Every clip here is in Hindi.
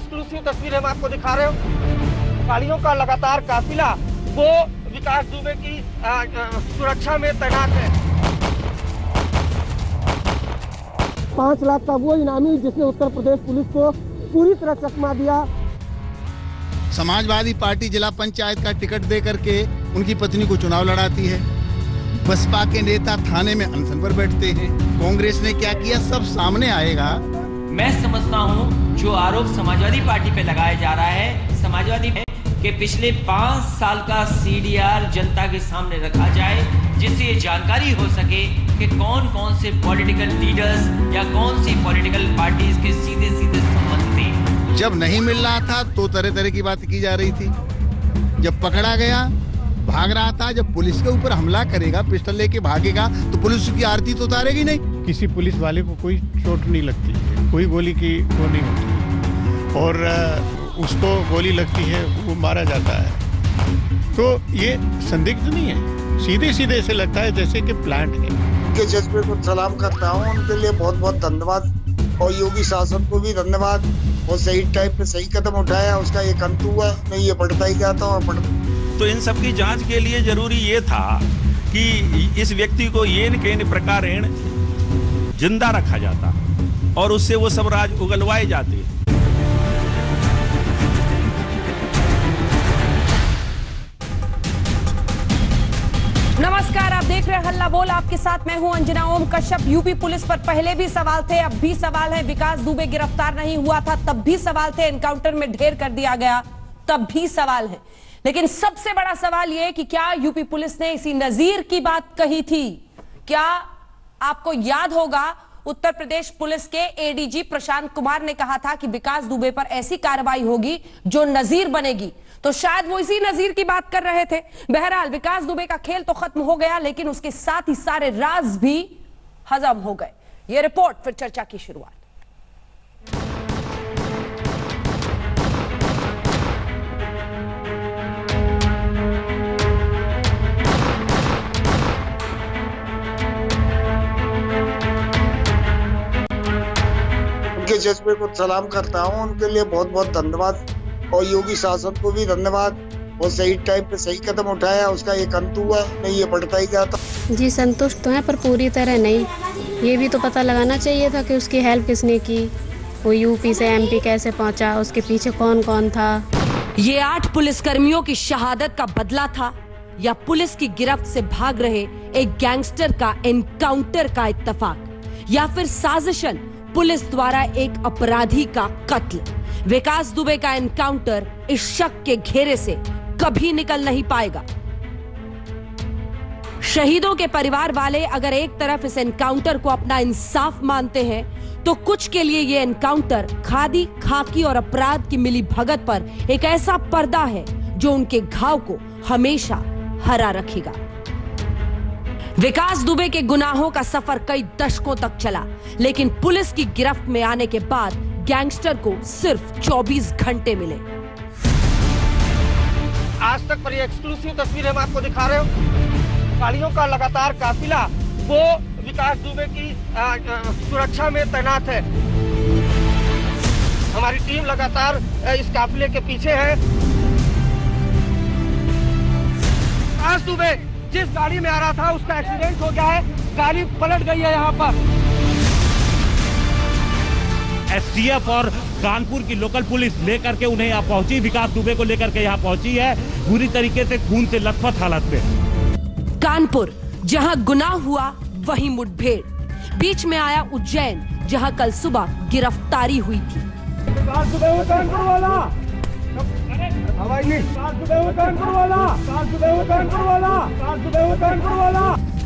एक्सक्लूसिव तस्वीर हम आपको दिखा रहे हो। गाड़ियों का लगातार काफिला वो विकास दुबे की सुरक्षा में तैनात है। 5 लाख का वो इनामी जिसने उत्तर प्रदेश पुलिस को पूरी तरह चकमा दिया। समाजवादी पार्टी जिला पंचायत का टिकट दे करके उनकी पत्नी को चुनाव लड़ाती है। बसपा के नेता थाने में अनशन पर बैठते हैं। कांग्रेस ने क्या किया सब सामने आएगा। मैं समझता हूं जो आरोप समाजवादी पार्टी पे लगाया जा रहा है, समाजवादी के पिछले 5 साल का सीडीआर जनता के सामने रखा जाए, जिससे ये जानकारी हो सके कि कौन कौन से पॉलिटिकल लीडर्स या कौन सी पॉलिटिकल पार्टीज के सीधे सीधे संबंध थे। जब नहीं मिल रहा था तो तरह तरह की बात की जा रही थी। जब पकड़ा गया भाग रहा था। जब पुलिस के ऊपर हमला करेगा, पिस्टल लेके भागेगा, तो पुलिस की आरती तो उतारेगी नहीं। किसी पुलिस वाले को कोई चोट नहीं लगती, कोई गोली की वो नहीं होती, और उसको गोली लगती है वो मारा जाता है। तो ये संदिग्ध नहीं है, सीधे सीधे ऐसे लगता है जैसे कि प्लांट है। उनके जज्बे को सलाम करता हूँ, उनके लिए बहुत बहुत धन्यवाद, और योगी शासन को भी धन्यवाद। वो सही टाइम पे सही कदम उठाया, उसका एक अंत हुआ, नहीं ये बढ़ता ही जाता और बढ़ता। तो इन सब की जांच के लिए जरूरी ये था कि इस व्यक्ति को येन केन प्रकारेण जिंदा रखा जाता और उससे वो सब राज उगलवाए जाते। नमस्कार, आप देख रहे हैं हल्ला बोल। आपके साथ मैं हूं अंजना ओम कश्यप। यूपी पुलिस पर पहले भी सवाल थे, अब भी सवाल है। विकास दुबे गिरफ्तार नहीं हुआ था तब भी सवाल थे, एनकाउंटर में ढेर कर दिया गया तब भी सवाल है। लेकिन सबसे बड़ा सवाल यह कि क्या यूपी पुलिस ने इसी नजीर की बात कही थी? क्या आपको याद होगा उत्तर प्रदेश पुलिस के एडीजी प्रशांत कुमार ने कहा था कि विकास दुबे पर ऐसी कार्रवाई होगी जो नजीर बनेगी, तो शायद वो इसी नजीर की बात कर रहे थे। बहरहाल विकास दुबे का खेल तो खत्म हो गया, लेकिन उसके साथ ही सारे राज भी हजम हो गए। ये रिपोर्ट फिर चर्चा की शुरुआत। उनके जज्बे को सलाम करता हूँ, उनके लिए बहुत बहुत धन्यवाद, और योगी शासन को भी धन्यवाद। वो सही टाइम पे सही कदम उठाया, उसका एक अंत हुआ, नहीं ये बढ़ता ही जाता। जी संतुष्ट तो हैं पर पूरी तरह नहीं। ये भी तो पता लगाना चाहिए था कि उसकी हेल्प किसने की, वो यूपी से एमपी कैसे पहुंचा, उसके पीछे कौन कौन था। ये 8 पुलिसकर्मियों की शहादत का बदला था या पुलिस की गिरफ्त से भाग रहे एक गैंगस्टर का एनकाउंटर का इत्तेफाक, या फिर साजिशन पुलिस द्वारा एक अपराधी का कत्ल। विकास दुबे का एनकाउंटर इस शक के घेरे से कभी निकल नहीं पाएगा। शहीदों के परिवार वाले अगर एक तरफ इस एनकाउंटर को अपना इंसाफ मानते हैं, तो कुछ के लिए यह एनकाउंटर खादी, खाकी और अपराध की मिली भगत पर एक ऐसा पर्दा है जो उनके घाव को हमेशा हरा रखेगा। विकास दुबे के गुनाहों का सफर कई दशकों तक चला, लेकिन पुलिस की गिरफ्त में आने के बाद गैंगस्टर को सिर्फ 24 घंटे मिले। आज तक पर ये एक्सक्लूसिव तस्वीर हम आपको दिखा रहे हो। गाड़ियों का लगातार काफिला वो विकास दुबे की सुरक्षा में तैनात है। हमारी टीम लगातार इस काफिले के पीछे है। विकास दुबे जिस गाड़ी में आ रहा था उसका एक्सीडेंट हो गया है, गाड़ी पलट गई है। यहाँ पर एसटीएफ और कानपुर की लोकल पुलिस लेकर के उन्हें यहाँ पहुंची, विकास दुबे को लेकर के यहाँ पहुंची है, बुरी तरीके से खून से लथपथ हालत में। कानपुर जहां गुनाह हुआ वहीं मुठभेड़, बीच में आया उज्जैन जहां कल सुबह गिरफ्तारी हुई थी।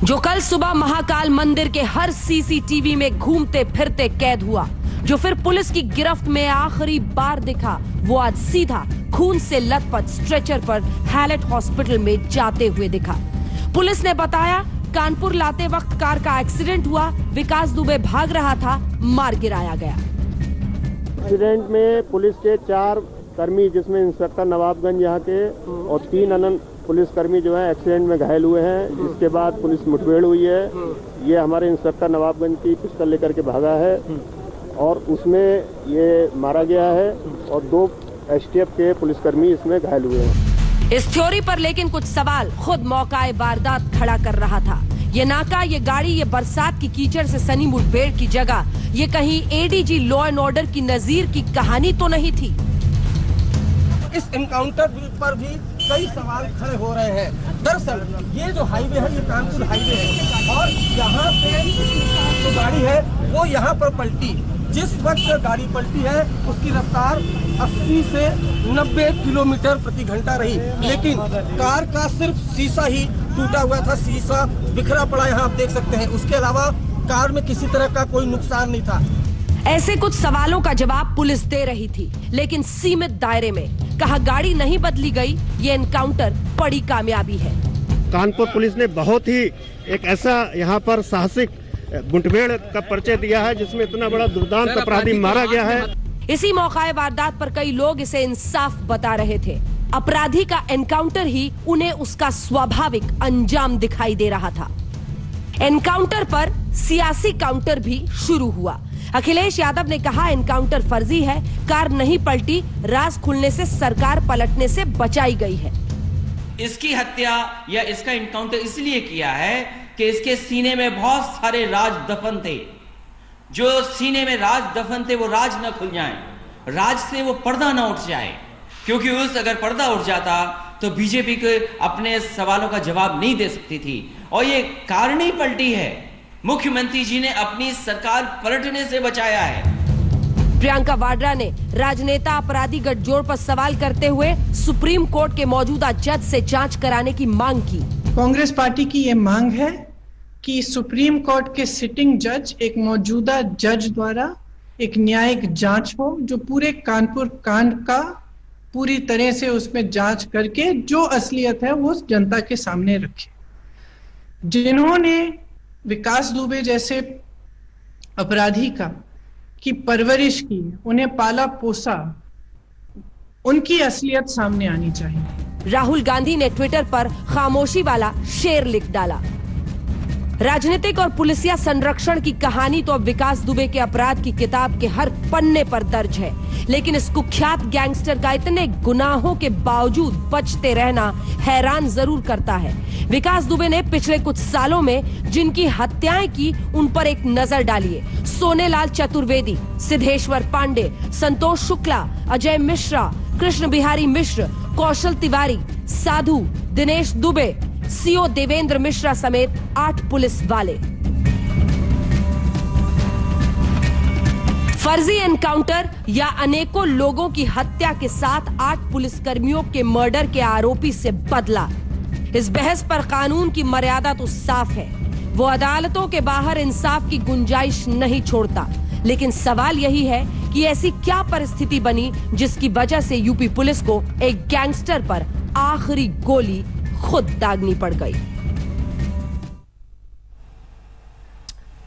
जो कल सुबह महाकाल मंदिर के हर सीसीटीवी में घूमते फिरते कैद हुआ, जो फिर पुलिस की गिरफ्त में आखिरी बार दिखा, वो आज सीधा खून से लथपथ स्ट्रेचर पर हैलेट हॉस्पिटल में जाते हुए दिखा। पुलिस ने बताया कानपुर लाते वक्त कार का एक्सीडेंट हुआ, विकास दुबे भाग रहा था, मार गिराया गया। एक्सीडेंट में पुलिस के 4 कर्मी, जिसमें इंस्पेक्टर नवाबगंज यहाँ के और 3 अनंत पुलिसकर्मी जो है एक्सीडेंट में घायल हुए हैं। इसके बाद पुलिस मुठभेड़ हुई है। ये हमारे इंस्पेक्टर नवाबगंज की पिस्टल लेकर के भागा है और उसमें ये मारा गया है और 2 STF के पुलिसकर्मी इसमें घायल हुए हैं। इस थ्योरी पर लेकिन कुछ सवाल खुद मौका वारदात खड़ा कर रहा था। ये नाका, ये गाड़ी, ये बरसात की कीचड़ से सनी मुठभेड़ की जगह ये कहीं ADG लॉ एंड ऑर्डर की नजीर की कहानी तो नहीं थी। इस एनकाउंटर पर भी कई सवाल खड़े हो रहे हैं। दरअसल ये जो हाईवे है ये कानपुर हाईवे है और यहाँ पे जो गाड़ी है वो यहाँ पर पलटी। जिस वक्त गाड़ी पलटी है उसकी रफ्तार 80 से 90 किलोमीटर प्रति घंटा रही, लेकिन कार का सिर्फ शीशा ही टूटा हुआ था, शीशा बिखरा पड़ा यहाँ आप देख सकते हैं। उसके अलावा कार में किसी तरह का कोई नुकसान नहीं था। ऐसे कुछ सवालों का जवाब पुलिस दे रही थी, लेकिन सीमित दायरे में। कहा गाड़ी नहीं बदली गई, ये एनकाउंटर बड़ी कामयाबी है। कानपुर पुलिस ने बहुत ही एक ऐसा यहाँ पर साहसिक मुठभेड़ का परिचय दिया है जिसमें इतना बड़ा दुर्दांत अपराधी मारा गया है। इसी मौका वारदात पर कई लोग इसे इंसाफ बता रहे थे। अपराधी का एनकाउंटर ही उन्हें उसका स्वाभाविक अंजाम दिखाई दे रहा था। एनकाउंटर पर सियासी काउंटर भी शुरू हुआ। अखिलेश यादव ने कहा एनकाउंटर फर्जी है, कार नहीं पलटी, राज खुलने से सरकार पलटने से बचाई गई है। इसकी हत्या या इसका एनकाउंटर इसलिए किया है कि इसके सीने में बहुत सारे राज दफन थे। जो सीने में राज दफन थे वो राज न खुल जाएं, राज से वो पर्दा न उठ जाए, क्योंकि अगर पर्दा उठ जाता तो बीजेपी के अपने सवालों का जवाब नहीं दे सकती थी। और ये कार नहीं पलटी है, मुख्यमंत्री जी ने अपनी सरकार पलटने से बचाया है। प्रियंका वाड्रा ने राजनेता अपराधी गठजोड़ पर सवाल करते हुए सुप्रीम कोर्ट के मौजूदा जज से जांच कराने की मांग की। कांग्रेस पार्टी की ये मांग है कि सुप्रीम कोर्ट के सिटिंग जज, एक मौजूदा जज द्वारा एक न्यायिक जांच हो, जो पूरे कानपुर कांड का पूरी तरह से उसमें जांच करके जो असलियत है वो जनता के सामने रखे। जिन्होंने विकास दुबे जैसे अपराधी की परवरिश की, उन्हें पाला पोसा, उनकी असलियत सामने आनी चाहिए। राहुल गांधी ने ट्विटर पर खामोशी वाला शेर लिख डाला। राजनीतिक और पुलिसिया संरक्षण की कहानी तो अब विकास दुबे के अपराध की किताब के हर पन्ने पर दर्ज है, लेकिन इस कुख्यात गैंगस्टर का इतने गुनाहों के बावजूद बचते रहना हैरान जरूर करता है। विकास दुबे ने पिछले कुछ सालों में जिनकी हत्याएं की उन पर एक नजर डालिए। सोनेलाल चतुर्वेदी, सिद्धेश्वर पांडे, संतोष शुक्ला, अजय मिश्रा, कृष्ण बिहारी मिश्र, कौशल तिवारी, साधु, दिनेश दुबे, CO देवेंद्र मिश्रा समेत 8 पुलिस वाले। फर्जी एनकाउंटर या अनेकों लोगों की हत्या के साथ 8 पुलिसकर्मियों के मर्डर के आरोपी से बदला। इस बहस पर कानून की मर्यादा तो साफ है, वो अदालतों के बाहर इंसाफ की गुंजाइश नहीं छोड़ता। लेकिन सवाल यही है कि ऐसी क्या परिस्थिति बनी जिसकी वजह से यूपी पुलिस को एक गैंगस्टर पर आखिरी गोली खुद दागनी पड़ गई।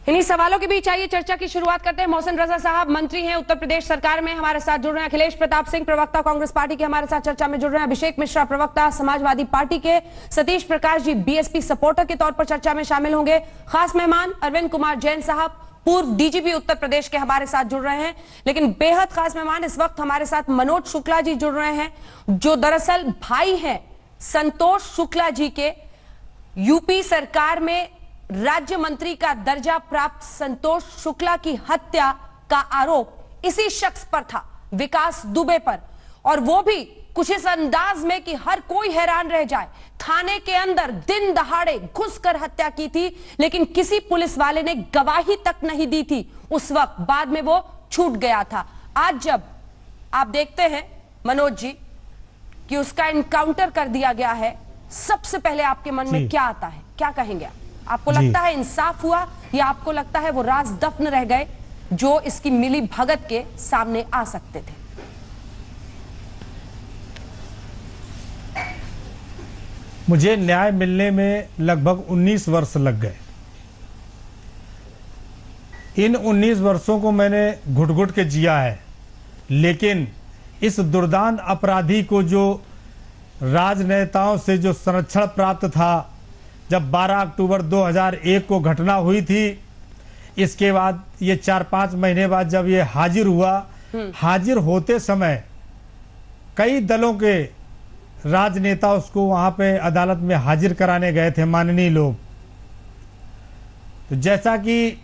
इन्हीं सवालों के बीच आइए चर्चा की शुरुआत करते हैं। मोहसिन रजा साहब मंत्री हैं उत्तर प्रदेश सरकार में, हमारे साथ जुड़ रहे हैं। अखिलेश प्रताप सिंह प्रवक्ता कांग्रेस पार्टी के हमारे साथ चर्चा में जुड़ रहे हैं। अभिषेक मिश्रा प्रवक्ता समाजवादी पार्टी के, सतीश प्रकाश जी BSP सपोर्टर के तौर पर चर्चा में शामिल होंगे। खास मेहमान अरविंद कुमार जैन साहब पूर्व DGP उत्तर प्रदेश के हमारे साथ जुड़ रहे हैं। लेकिन बेहद खास मेहमान इस वक्त हमारे साथ मनोज शुक्ला जी जुड़ रहे हैं, जो दरअसल भाई हैं संतोष शुक्ला जी के। यूपी सरकार में राज्य मंत्री का दर्जा प्राप्त संतोष शुक्ला की हत्या का आरोप इसी शख्स पर था, विकास दुबे पर, और वो भी कुछ इस अंदाज में कि हर कोई हैरान रह जाए। थाने के अंदर दिन दहाड़े घुसकर हत्या की थी, लेकिन किसी पुलिस वाले ने गवाही तक नहीं दी थी उस वक्त, बाद में वो छूट गया था। आज जब आप देखते हैं मनोज जी कि उसका एनकाउंटर कर दिया गया है, सबसे पहले आपके मन में क्या आता है, क्या कहेंगे आप? आपको लगता है इंसाफ हुआ या आपको लगता है वो राज दफन रह गए जो इसकी मिली भगत के सामने आ सकते थे? मुझे न्याय मिलने में लगभग 19 वर्ष लग गए। इन 19 वर्षों को मैंने घुट घुट के जिया है, लेकिन इस दुर्दांत अपराधी को जो राजनेताओं से जो संरक्षण प्राप्त था, जब 12 अक्टूबर 2001 को घटना हुई थी, इसके बाद ये 4-5 महीने बाद जब ये हाजिर हुआ, हाजिर होते समय कई दलों के राजनेता उसको वहां पे अदालत में हाजिर कराने गए थे, माननीय लोग। तो जैसा कि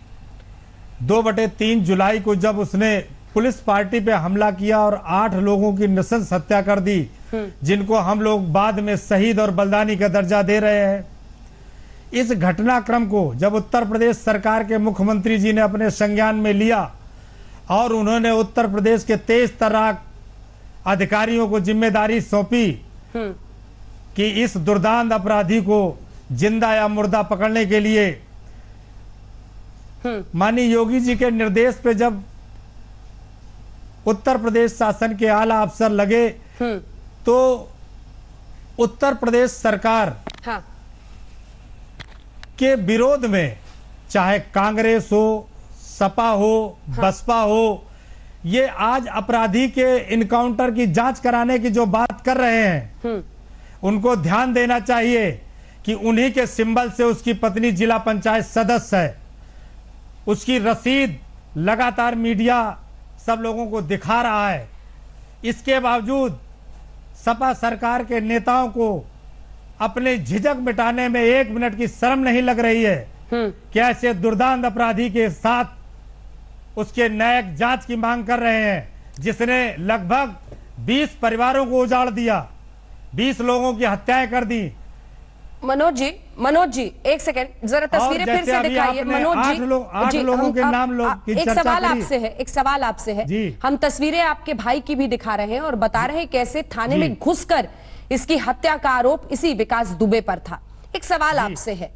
2/3 जुलाई को जब उसने पुलिस पार्टी पे हमला किया और 8 लोगों की नृशंस हत्या कर दी, जिनको हम लोग बाद में शहीद और बलिदानी का दर्जा दे रहे हैं, इस घटनाक्रम को जब उत्तर प्रदेश सरकार के मुख्यमंत्री जी ने अपने संज्ञान में लिया और उन्होंने उत्तर प्रदेश के 23 तर्राक अधिकारियों को जिम्मेदारी सौंपी कि इस दुर्दांत अपराधी को जिंदा या मुर्दा पकड़ने के लिए, माननीय योगी जी के निर्देश पे जब उत्तर प्रदेश शासन के आला अफसर लगे तो उत्तर प्रदेश सरकार के विरोध में चाहे कांग्रेस हो, सपा हो, बसपा हो, ये आज अपराधी के इनकाउंटर की जांच कराने की जो बात कर रहे हैं, उनको ध्यान देना चाहिए कि उन्हीं के सिंबल से उसकी पत्नी जिला पंचायत सदस्य है। उसकी रसीद लगातार मीडिया सब लोगों को दिखा रहा है। इसके बावजूद सपा सरकार के नेताओं को अपने झिझक मिटाने में 1 मिनट की शर्म नहीं लग रही है कि ऐसे दुर्दांत अपराधी के साथ उसके न्यायिक जांच की मांग कर रहे हैं, जिसने लगभग 20 परिवारों को उजाड़ दिया, 20 लोगों की हत्याएं कर दी। मनोज जी एक सेकंड जरा तस्वीरें फिर से दिखाइए। मनोज जी, 8 लोगों के नाम की एक सवाल आपसे है, हम तस्वीरें आपके भाई की भी दिखा रहे हैं और बता रहे हैं कैसे थाने में घुसकर इसकी हत्या का आरोप इसी विकास दुबे पर था। एक सवाल आपसे है,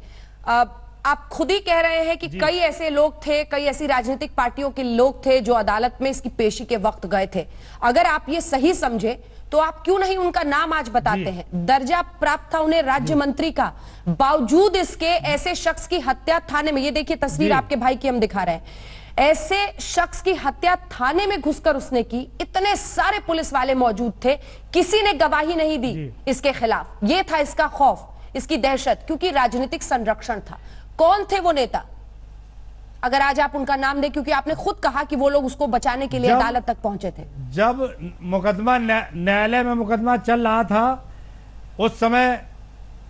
आप खुद ही कह रहे हैं कि कई ऐसे लोग थे, कई ऐसी राजनीतिक पार्टियों के लोग थे जो अदालत में इसकी पेशी के वक्त गए थे। अगर आप ये सही समझे तो आप क्यों नहीं उनका नाम आज बताते हैं? दर्जा प्राप्त था उन्हें राज्य मंत्री का, बावजूद इसके ऐसे शख्स की हत्या थाने में, ये देखिए तस्वीर आपके भाई की हम दिखा रहे हैं, ऐसे शख्स की हत्या थाने में घुसकर उसने की। इतने सारे पुलिस वाले मौजूद थे, किसी ने गवाही नहीं दी इसके खिलाफ। ये था इसका खौफ, इसकी दहशत, क्योंकि राजनीतिक संरक्षण था। कौन थे वो नेता, अगर आज आप उनका नाम दें, क्योंकि आपने खुद कहा कि वो लोग उसको बचाने के लिए अदालत तक पहुंचे थे। जब मुकदमा न्यायालय में मुकदमा चल रहा था, उस समय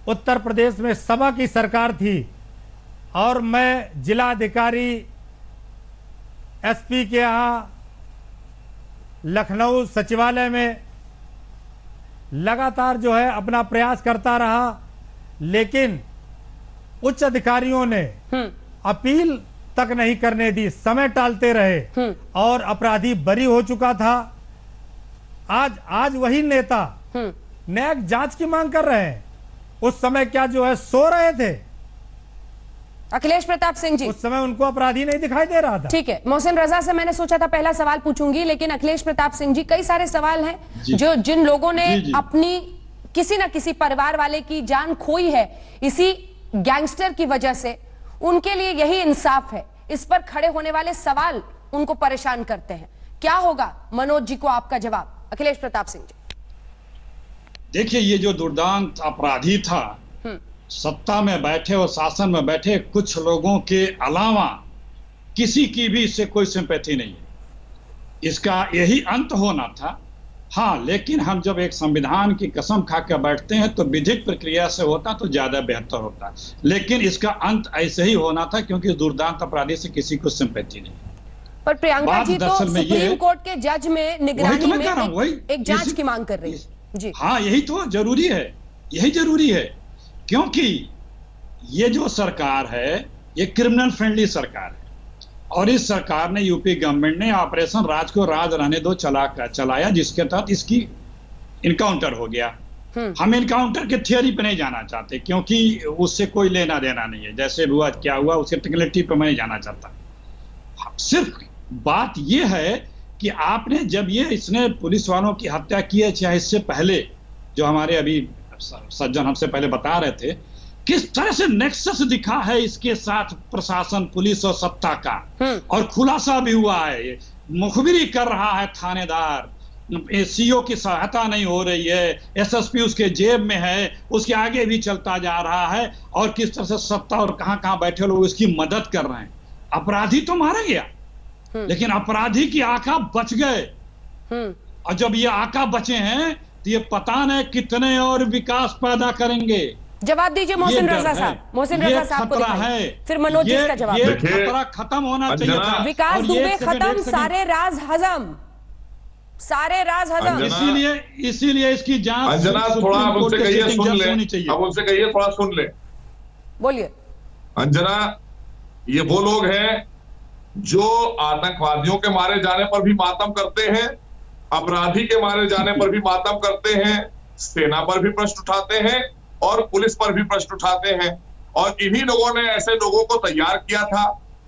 उत्तर प्रदेश में सपा की सरकार थी और मैं जिला अधिकारी एसपी के यहाँ लखनऊ सचिवालय में लगातार जो है अपना प्रयास करता रहा, लेकिन उच्च अधिकारियों ने अपील तक नहीं करने दी, समय टालते रहे और अपराधी बरी हो चुका था। आज वही नेता न्यायिक जांच की मांग कर रहे हैं। उस समय क्या जो है सो रहे थे अखिलेश प्रताप सिंह जी? उस समय उनको अपराधी नहीं दिखाई दे रहा था। ठीक है, मोहसिन रजा से मैंने सोचा था पहला सवाल पूछूंगी, लेकिन अखिलेश प्रताप सिंह जी, कई सारे सवाल हैं जो जिन लोगों ने अपनी किसी ना किसी परिवार वाले की जान खोई है इसी गैंगस्टर की वजह से, उनके लिए यही इंसाफ है। इस पर खड़े होने वाले सवाल उनको परेशान करते हैं। क्या होगा मनोज जी को आपका जवाब? अखिलेश प्रताप सिंह जी, देखिए, ये जो दुर्दांत अपराधी था, सत्ता में बैठे और शासन में बैठे कुछ लोगों के अलावा किसी की भी इससे कोई सिंपैथी नहीं है। इसका यही अंत होना था। हाँ, लेकिन हम जब एक संविधान की कसम खा कर बैठते हैं तो विधिक प्रक्रिया से होता तो ज्यादा बेहतर होता, लेकिन इसका अंत ऐसे ही होना था क्योंकि दुर्दांत अपराधी से किसी को सिंपैथी नहीं। पर प्रियंका जी तो सुप्रीम कोर्ट के जज में निगरानी में एक जांच की मांग कर रही है जी। हाँ, यही तो जरूरी है, यही जरूरी है, क्योंकि ये जो सरकार है ये क्रिमिनल फ्रेंडली सरकार है और इस सरकार ने, यूपी गवर्नमेंट ने ऑपरेशन राज को राज रहने दो चलाया, जिसके तहत इसकी इनकाउंटर हो गया। हम इनकाउंटर के थियरी पे नहीं जाना चाहते क्योंकि उससे कोई लेना देना नहीं है, जैसे हुआ क्या हुआ उसके टेक्निकलिटी पे मैं नहीं जाना चाहता। सिर्फ बात यह है कि आपने जब इसने पुलिस वालों की हत्या की है, चाहे इससे पहले जो हमारे अभी सज्जन हमसे पहले बता रहे थे, किस तरह से नेक्सस दिखा है इसके साथ प्रशासन, पुलिस और सत्ता का, और खुलासा भी हुआ है। मुखबिरी कर रहा है थानेदार, सीओ की सहायता नहीं हो रही है, एसएसपी उसके जेब में है, उसके आगे भी चलता जा रहा है, और किस तरह से सत्ता और कहां बैठे लोग उसकी मदद कर रहे हैं। अपराधी तो मारा गया, लेकिन अपराधी की आका बच गए। और जब ये आका बचे हैं तो ये पता नहीं कितने और विकास पैदा करेंगे। जवाब दीजिए मोहसिन रजा साहब। मोहसिन रजा साहब को दिखाइए, फिर मनोज जी का जवाब। ये खतरा खत्म होना चाहिए था। विकास दुबे खत्म, सारे राज हजम, सारे राज हजम। इसीलिए इसकी जांच अंजना थोड़ा आप उनसे कहिए सुन ले, अब उनसे कहिए थोड़ा सुन ले। बोलिए अंजना, ये वो लोग हैं जो आतंकवादियों के मारे जाने पर भी मातम करते हैं, अपराधी के मारे जाने पर भी मातम करते हैं, सेना पर भी प्रश्न उठाते हैं और पुलिस पर भी प्रश्न उठाते हैं। और इन्हीं लोगों ने ऐसे लोगों को तैयार किया था,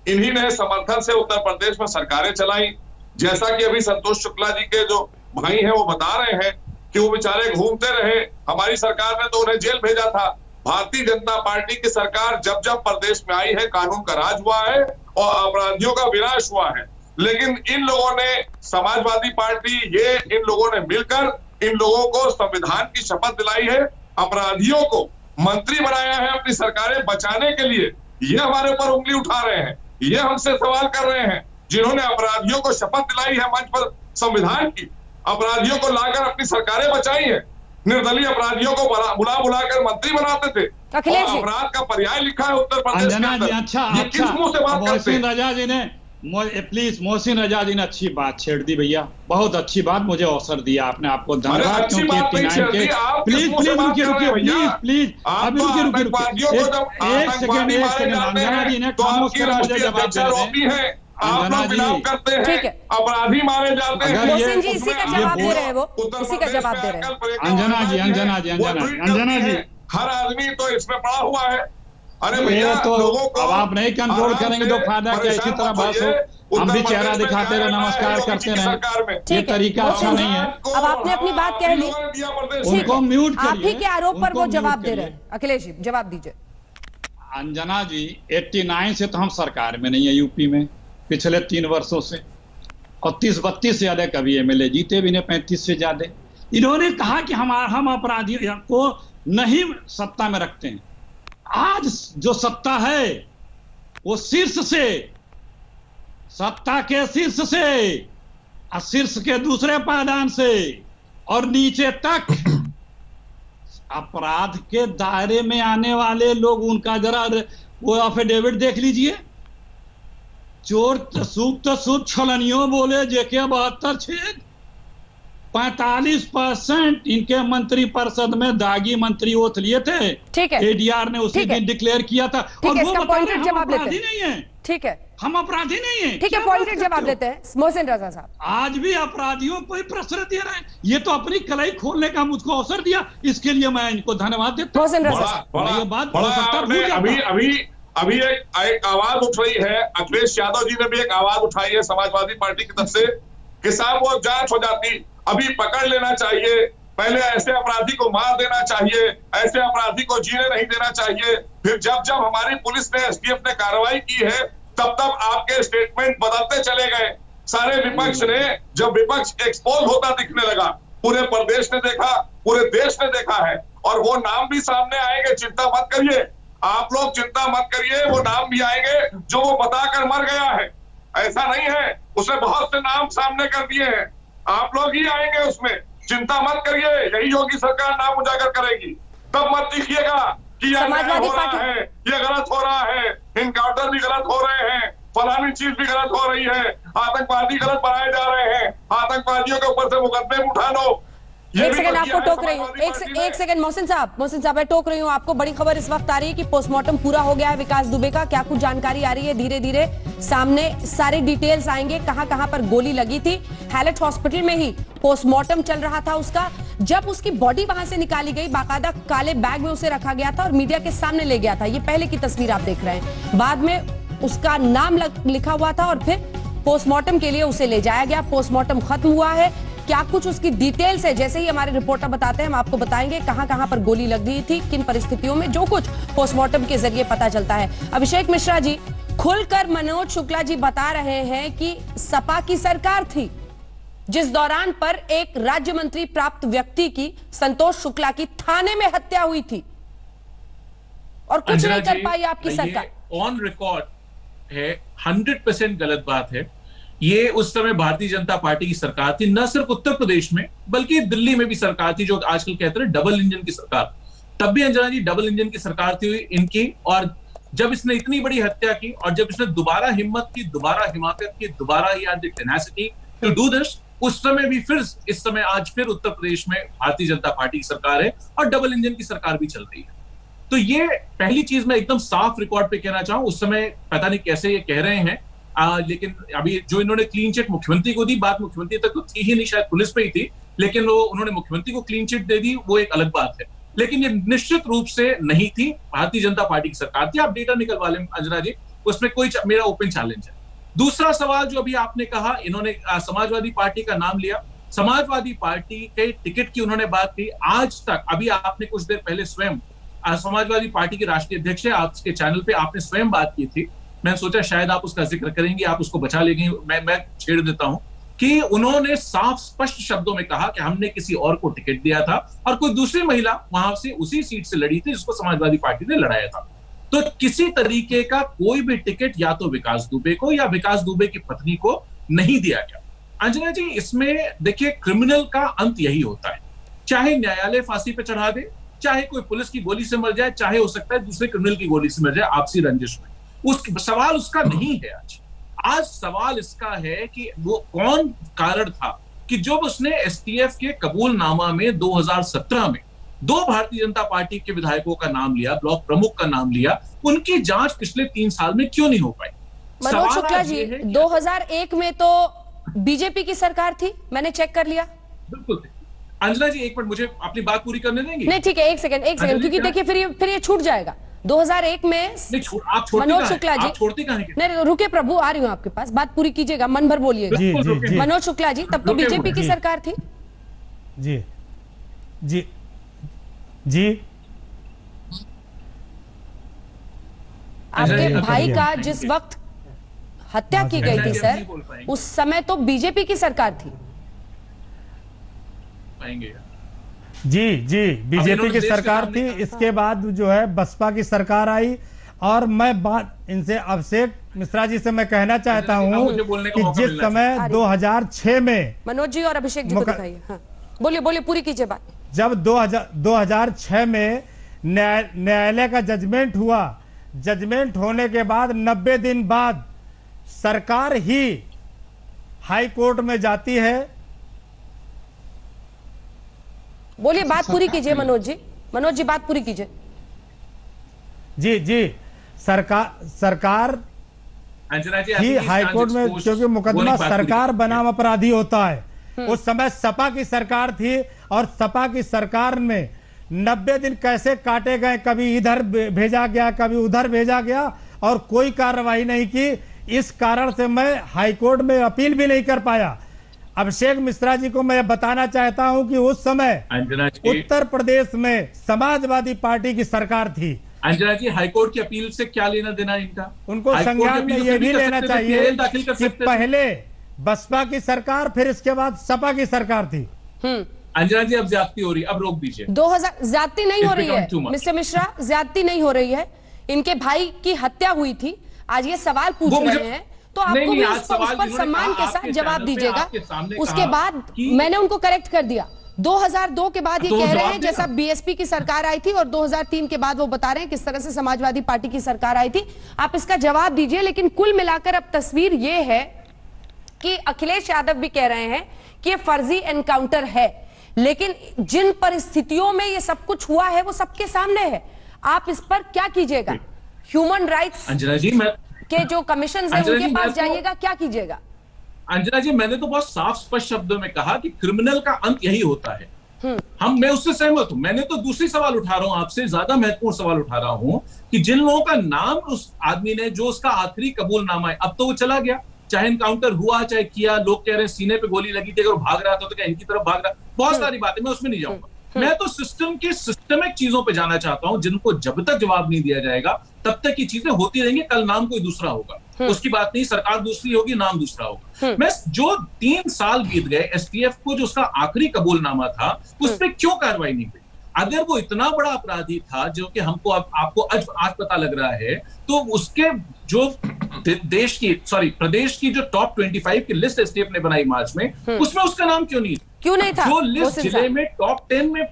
इन्हीं ने समर्थन से उत्तर प्रदेश में सरकारें चलाई। जैसा कि अभी संतोष शुक्ला जी के जो भाई हैं वो बता रहे हैं कि वो बेचारे घूमते रहे, हमारी सरकार ने तो उन्हें जेल भेजा था। भारतीय जनता पार्टी की सरकार जब जब प्रदेश में आई है, कानून का राज हुआ है और अपराधियों का विनाश हुआ है। लेकिन इन लोगों ने, समाजवादी पार्टी, ये इन लोगों ने मिलकर इन लोगों को संविधान की शपथ दिलाई है, अपराधियों को मंत्री बनाया है अपनी सरकारें बचाने के लिए। ये हमारे ऊपर उंगली उठा रहे हैं, ये हमसे सवाल कर रहे हैं। जिन्होंने अपराधियों को शपथ दिलाई है मंच पर संविधान की, अपराधियों को लाकर अपनी सरकारें बचाई है, निर्दलीय अपराधियों को बुला कर मंत्री बनाते थे, और अपराध का पर्याय लिखा है उत्तर प्रदेश के अंदर। ये किस मुंह से बात करते हैं? रजा जी ने प्लीज, मोहसिन रजा जी ने अच्छी बात छेड़ दी भैया, बहुत अच्छी बात, मुझे अवसर दिया आपने, आपको धन्यवाद। क्योंकि प्लीज अभी रुकिए, एक सेकंड अंजना जी ने खामोश कर मुझे जवाब दे रहे हैं। आप लोग बिलाव करते हैं, अपराधी मारे जाते हैं। मोहसिन जी इसी का जवाब दे रहे हैं, वो इसी का जवाब दे रहे हैं। अंजना जी हर आदमी तो इसमें पड़ा हुआ है। अरे भैया, तो लोगों को अब आप नहीं कंट्रोल करेंगे तो फायदा क्या? इसी तरह बस हम भी चेहरा दिखाते रहे, नमस्कार करते रहे, ये तरीका अच्छा नहीं है। अब आपने अपनी बात कह ली, उनको म्यूट करिए। आप ही के आरोप पर वो जवाब दे रहे हैं। अखिलेश जी जवाब दीजिए। अंजना जी 89 से तो हम सरकार में नहीं है यूपी में, पिछले 3 वर्षों से, और 30-32 से ज्यादा कभी एमएलए जीते भी नहीं, 35 से ज्यादा। इन्होंने कहा कि हम अपराधियों को नहीं सत्ता में रखते हैं। आज जो सत्ता है वो शीर्ष से, सत्ता के शीर्ष से, शीर्ष के दूसरे पायदान से और नीचे तक अपराध के दायरे में आने वाले लोग, उनका जरा वो एफिडेविट देख लीजिए। चोर सूद छलनियों बोले जेके 72 छेद, 45% इनके मंत्री परिषद में दागी मंत्री ओथ लिए थे। ठीक है, एडीआर ने उसी दिन डिक्लेयर किया था। और वो पॉइंटेड जवाब लेते अपराधी नहीं है। ठीक है, हम अपराधी नहीं है। ठीक है, पॉइंटेड जवाब देते हैं मोहसिन रजा साहब। आज भी अपराधियों को ही प्रश्रय दे रहे हैं। ये तो अपनी कलाई खोलने का मुझको अवसर दिया, इसके लिए मैं इनको धन्यवाद देता हूं। ये बात अभी एक आवाज उठ रही है, अखिलेश यादव जी ने भी एक आवाज उठाई है समाजवादी पार्टी की तरफ से कि साहब वो जांच हो जाती, अभी पकड़ लेना चाहिए, पहले ऐसे अपराधी को मार देना चाहिए, ऐसे अपराधी को जीने नहीं देना चाहिए। फिर जब जब हमारी पुलिस ने, एसटीएफ ने कार्रवाई की है, तब तब आपके स्टेटमेंट बदलते चले गए। सारे विपक्ष ने, जब विपक्ष एक्सपोज होता दिखने लगा, पूरे प्रदेश ने देखा, पूरे देश ने देखा है, और वो नाम भी सामने आएंगे, चिंता मत करिए, आप लोग चिंता मत करिए, वो नाम भी आएंगे जो वो बताकर मर गया है। ऐसा नहीं है, उसने बहुत से नाम सामने कर दिए हैं, आप लोग ही आएंगे उसमें, चिंता मत करिए। यही योगी सरकार नाम उजागर करेगी, तब मत दिखिएगा कि ये अन्याय हो रहा है, ये गलत हो रहा है, इनकाउंटर भी गलत हो रहे हैं, फलानी चीज भी गलत हो रही है, आतंकवादी गलत बनाए जा रहे हैं, आतंकवादियों के ऊपर से मुकदमे उठा लो। एक सेकंड आपको टोक रही हूँ, एक सेकंड मोहसिन साहब मैं टोक रही हूँ आपको। बड़ी खबर इस वक्त आ रही है कि पोस्टमार्टम पूरा हो गया है विकास दुबे का। क्या कुछ जानकारी आ रही है? धीरे धीरे सामने सारे डिटेल्स आएंगे, कहां पर गोली लगी थी। हैलेट हॉस्पिटल में ही पोस्टमार्टम चल रहा था उसका। जब उसकी बॉडी वहां से निकाली गई, बाकायदा काले बैग में उसे रखा गया था और मीडिया के सामने ले गया था। ये पहले की तस्वीर आप देख रहे हैं। बाद में उसका नाम लिखा हुआ था और फिर पोस्टमार्टम के लिए उसे ले जाया गया। पोस्टमार्टम खत्म हुआ है। क्या कुछ उसकी डिटेल्स है, जैसे ही हमारे रिपोर्टर बताते हैं हम आपको बताएंगे कहां पर गोली लगी थी, किन परिस्थितियों में, जो कुछ पोस्टमार्टम के जरिए पता चलता है। अभिषेक मिश्रा जी, खुलकर मनोज शुक्ला जी बता रहे हैं कि सपा की सरकार थी जिस दौरान पर एक राज्य मंत्री प्राप्त व्यक्ति की, संतोष शुक्ला की, थाने में हत्या हुई थी और कुछ नहीं कर पाई आपकी सरकार। ऑन रिकॉर्ड है 100% गलत बात है। ये उस समय भारतीय जनता पार्टी की सरकार थी, न सिर्फ उत्तर प्रदेश में बल्कि दिल्ली में भी सरकार थी, जो आजकल कहते हैं डबल इंजन की सरकार। तब भी अंजना जी डबल इंजन की सरकार थी इनकी। और जब इसने इतनी बड़ी हत्या की और जब इसने दोबारा हिम्मत की, दोबारा हिमाकत की, दोबारा ही आज टेनासिटी टू डू दिस, उस समय भी फिर इस समय आज फिर उत्तर प्रदेश में भारतीय जनता पार्टी की सरकार है और डबल इंजन की सरकार भी चल रही है। तो ये पहली चीज मैं एकदम साफ रिकॉर्ड पे कहना चाहूं। उस समय पता नहीं कैसे ये कह रहे हैं, लेकिन अभी जो इन्होंने क्लीन चिट मुख्यमंत्री को दी, बात मुख्यमंत्री तक तो थी ही नहीं, शायद पुलिस पे ही थी, लेकिन वो उन्होंने मुख्यमंत्री को क्लीन चिट दे दी, वो एक अलग बात है। लेकिन ये निश्चित रूप से नहीं थी, भारतीय जनता पार्टी की सरकार थी। आप डेटा निकलवा लें अंजना जी, उसमें कोई मेरा ओपन चैलेंज है। दूसरा सवाल जो अभी आपने कहा, इन्होंने समाजवादी पार्टी का नाम लिया, समाजवादी पार्टी के टिकट की उन्होंने बात की। आज तक, अभी आपने कुछ देर पहले स्वयं समाजवादी पार्टी के राष्ट्रीय अध्यक्ष है, आपके चैनल पे आपने स्वयं बात की थी, मैंने सोचा शायद आप उसका जिक्र करेंगे, आप उसको बचा लेंगे, मैं छेड़ देता हूं कि उन्होंने साफ स्पष्ट शब्दों में कहा कि हमने किसी और को टिकट दिया था और कोई दूसरी महिला वहां से उसी सीट से लड़ी थी जिसको समाजवादी पार्टी ने लड़ाया था। तो किसी तरीके का कोई भी टिकट या तो विकास दुबे को या विकास दुबे की पत्नी को नहीं दिया गया। अंजना जी, इसमें देखिए क्रिमिनल का अंत यही होता है, चाहे न्यायालय फांसी पे चढ़ा दे, चाहे कोई पुलिस की गोली से मर जाए, चाहे हो सकता है दूसरे क्रिमिनल की गोली से मर जाए आपसी रंजिश में। सवाल उसका नहीं है आज सवाल इसका है कि वो कौन कारण था कि जब उसने एसटीएफ के कबूलनामा में 2017 में 2 भारतीय जनता पार्टी के विधायकों का नाम लिया, ब्लॉक प्रमुख का नाम लिया, उनकी जांच पिछले 3 साल में क्यों नहीं हो पाई? मनोज शुक्ला जी, 2001 में तो बीजेपी की सरकार थी, मैंने चेक कर लिया। बिल्कुल अंजना जी, एक मिनट मुझे अपनी बात पूरी करने देंगे? नहीं ठीक है, एक सेकंड क्योंकि देखिए फिर ये छूट जाएगा। 2001 में मनोज शुक्ला जी, नहीं रुके प्रभु, आ रही हूँ आपके पास, बात पूरी कीजिएगा, मन भर बोलिएगा। मनोज शुक्ला जी, तब तो बीजेपी की सरकार थी। जी जी जी आपके भाई का जिस वक्त हत्या की गई थी सर, उस समय तो बीजेपी की सरकार थी। जी जी, बीजेपी की सरकार थी। इसके बाद जो है बसपा की सरकार आई। और मैं बात इनसे अभिषेक मिश्रा जी से मैं कहना चाहता हूं कि जिस समय 2006 में मनोज जी और अभिषेक जी को दिखाइए। हाँ, बोलिए बोलिए, पूरी कीजिए बात। जब 2006 में न्यायालय का जजमेंट हुआ, जजमेंट होने के बाद 90 दिन बाद सरकार ही हाई कोर्ट में जाती है। बोलिए, बात पूरी कीजिए मनोज जी, बात पूरी कीजिए। जी जी, सरकार ही हाई कोर्ट में, क्योंकि मुकदमा सरकार बनाम अपराधी होता है। उस समय सपा की सरकार थी और सपा की सरकार में 90 दिन कैसे काटे गए, कभी इधर भेजा गया, कभी उधर भेजा गया और कोई कार्रवाई नहीं की। इस कारण से मैं हाईकोर्ट में अपील भी नहीं कर पाया। अभिषेक मिश्रा जी को मैं बताना चाहता हूं कि उस समय उत्तर प्रदेश में समाजवादी पार्टी की सरकार थी। अंजना जी, हाईकोर्ट की अपील से क्या लेना देना इनका? उनको संज्ञान में यह भी लेना चाहिए कि पहले बसपा की सरकार, फिर इसके बाद सपा की सरकार थी। अंजना जी, अब ज्यादती हो रही है, अब रोक दीजिए। 2000 ज्यादती नहीं हो रही है मिस्टर मिश्रा, ज्यादती नहीं हो रही है। इनके भाई की हत्या हुई थी, आज ये सवाल पूछ रहे हैं, तो आपको भी उस पर सम्मान के साथ जवाब दीजिएगा। उसके बाद मैंने उनको करेक्ट कर दिया। 2002 के बाद ये कह रहे हैं जैसा बीएसपी की सरकार आई थी, और 2003 के बाद वो बता रहे हैं किस तरह से समाजवादी पार्टी की सरकार आई थी। आप इसका जवाब दीजिए। लेकिन कुल मिलाकर अब तस्वीर ये है कि अखिलेश यादव भी कह रहे हैं कि ये फर्जी एनकाउंटर है, लेकिन जिन परिस्थितियों में ये सब कुछ हुआ है वो सबके सामने है। आप इस पर क्या कीजिएगा? ह्यूमन राइट्स अंजना जी, के जो कमीशन है उनके पास जाइएगा, क्या कीजिएगा? अंजना जी, मैंने तो बहुत साफ स्पष्ट शब्दों में कहा कि क्रिमिनल का अंत यही होता है। मैं उससे सहमत हूं। मैंने तो दूसरी सवाल उठा रहा हूं, आपसे ज्यादा महत्वपूर्ण सवाल उठा रहा हूं कि जिन लोगों का नाम उस आदमी ने, जो उसका आखिरी कबूलनामा है, अब तो वो चला गया, चाहे एनकाउंटर हुआ चाहे किया, लोग कह रहे हैं सीने पे गोली लगी थी, अगर वो भाग रहा था तो क्या इनकी तरफ भाग रहा, बहुत सारी बातें, मैं उसमें नहीं जाऊंगा। मैं तो सिस्टम की सिस्टमिक चीजों पे जाना चाहता हूं, जिनको जब तक जवाब नहीं दिया जाएगा तब तक ये चीजें होती रहेंगी। कल नाम कोई दूसरा होगा, उसकी बात नहीं, सरकार दूसरी होगी, नाम दूसरा होगा। मैं जो 3 साल बीत गए, एसटीएफ को जो उसका आखिरी कबूलनामा था उस पर क्यों कार्रवाई नहीं हुई? अगर वो इतना बड़ा अपराधी था जो कि हमको आपको आज पता लग रहा है, तो उसके जो प्रदेश की जो टॉप 25 की लिस्ट एसटीएफ ने बनाई मार्च में, उसमें उसका नाम क्यों नहीं था? जो लिस्ट जिले में टॉप 10 में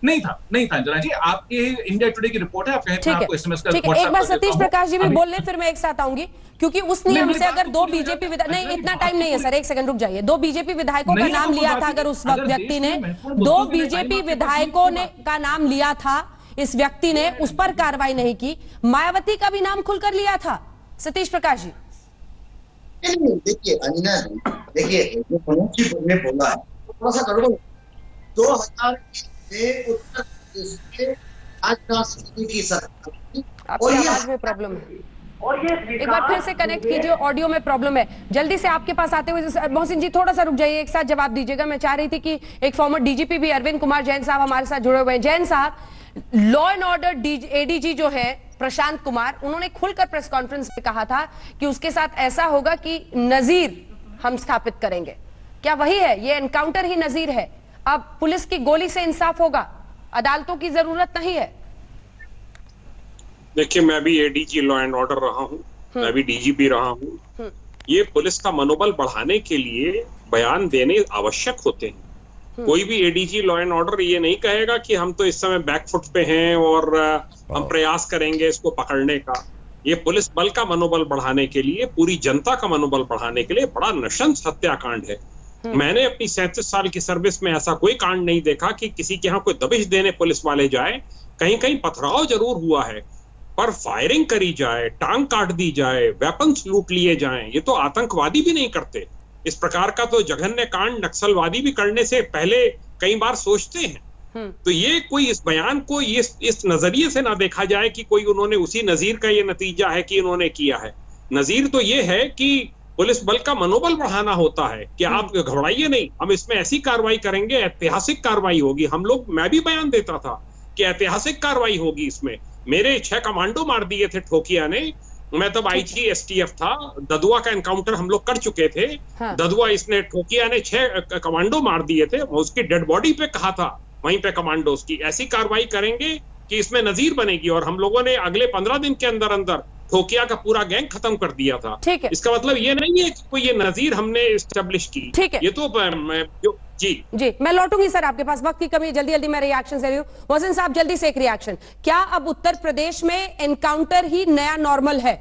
नहीं था अंजना जी। आपके इंडिया टुडे की रिपोर्ट है, आप कहें आपको एसएमएस का ठीक है, एक बार सतीश प्रकाश जी भी बोल ले, फिर मैं एक साथ आऊंगी, क्योंकि उस नियम से अगर दो बीजेपी विधायक, नहीं इतना टाइम नहीं है सर, एक सेकंड रुक जाइए, 2 बीजेपी विधायकों का नाम लिया था, अगर उस वक्त व्यक्ति ने 2 बीजेपी विधायकों ने का नाम लिया था, इस व्यक्ति ने उस पर कार्रवाई नहीं की, मायावती का भी नाम खुलकर लिया था। सतीश प्रकाश जी देखिए अंजना जी, देखिए जो मनोज जी ने बोला है थोड़ा सा गड़बड़। 2000 में उत्तर प्रदेश में आज राष्ट्रपति की सरकार, और ये आवाज में प्रॉब्लम है, और ये एक बार फिर से कनेक्ट कीजिए, ऑडियो में प्रॉब्लम है। जल्दी से आपके पास आते हुए मोहसिन जी थोड़ा सा रुक जाइए, एक साथ जवाब दीजिएगा। मैं चाह रही थी कि एक फॉर्मर डीजीपी भी अरविंद कुमार जैन साहब हमारे साथ जुड़े हुए हैं। जैन साहब, लॉ एंड ऑर्डर एडीजी जो है प्रशांत कुमार, उन्होंने खुलकर प्रेस कॉन्फ्रेंस में कहा था कि उसके साथ ऐसा होगा कि नजीर हम स्थापित करेंगे। क्या वही है? ये एनकाउंटर ही नजीर है। अब पुलिस की गोली से इंसाफ होगा, अदालतों की जरूरत नहीं है। देखिए, मैं भी एडीजी लॉ एंड ऑर्डर रहा हूँ, मैं भी डीजीपी रहा हूँ। ये पुलिस का मनोबल बढ़ाने के लिए बयान देने आवश्यक होते हैं। कोई भी एडीजी लॉ एंड ऑर्डर ये नहीं कहेगा कि हम तो इस समय बैकफुट पे हैं और हम प्रयास करेंगे इसको पकड़ने का। ये पुलिस बल का मनोबल बढ़ाने के लिए, पूरी जनता का मनोबल बढ़ाने के लिए बड़ा नृशंस हत्याकांड है। मैंने अपनी 37 साल की सर्विस में ऐसा कोई कांड नहीं देखा कि किसी के यहाँ कोई दबिश देने पुलिस वाले जाए। कहीं कहीं पथराव जरूर हुआ है, पर फायरिंग करी जाए, टांग काट दी जाए, वेपन्स लूट लिए जाएं, ये तो आतंकवादी भी नहीं करते। इस प्रकार का तो जघन्य कांड नक्सलवादी भी करने से पहले कई बार सोचते हैं। तो ये कोई इस बयान को इस नजरिए से ना देखा जाए कि कोई उन्होंने उसी नजीर का ये नतीजा है कि इन्होंने किया है। नजीर तो ये है कि पुलिस बल का मनोबल बढ़ाना होता है कि आप घबराइए नहीं, हम इसमें ऐसी कार्रवाई करेंगे, ऐतिहासिक कार्रवाई होगी। हम लोग, मैं भी बयान देता था कि ऐतिहासिक कार्रवाई होगी इसमें। मेरे 6 कमांडो मार दिए थे ठोकिया ने, मैं तब आईजी एसटीएफ था। ददुआ का एनकाउंटर हम लोग कर चुके थे। ददुआ इसने ठोकिया ने 6 कमांडो मार दिए थे, उसकी डेड बॉडी पे कहा था वहीं पे कमांडोज की। ऐसी कार्रवाई करेंगे कि इसमें नजीर बनेगी, और हम लोगों ने अगले 15 दिन के अंदर अंदर ठोकिया का पूरा गैंग खत्म कर दिया था। ठीक है, इसका मतलब ये नहीं है कि कोई ये नजीर हमने एस्टेब्लिश की। ठीक है, ये तो जी मैं लौटूंगी सर आपके पास, वक्त की कमी, जल्दी जल्दी मैं रिएक्शन दे रही हूँ। मोहसिन साहब जल्दी से एक रिएक्शन, क्या अब उत्तर प्रदेश में एनकाउंटर ही नया नॉर्मल है?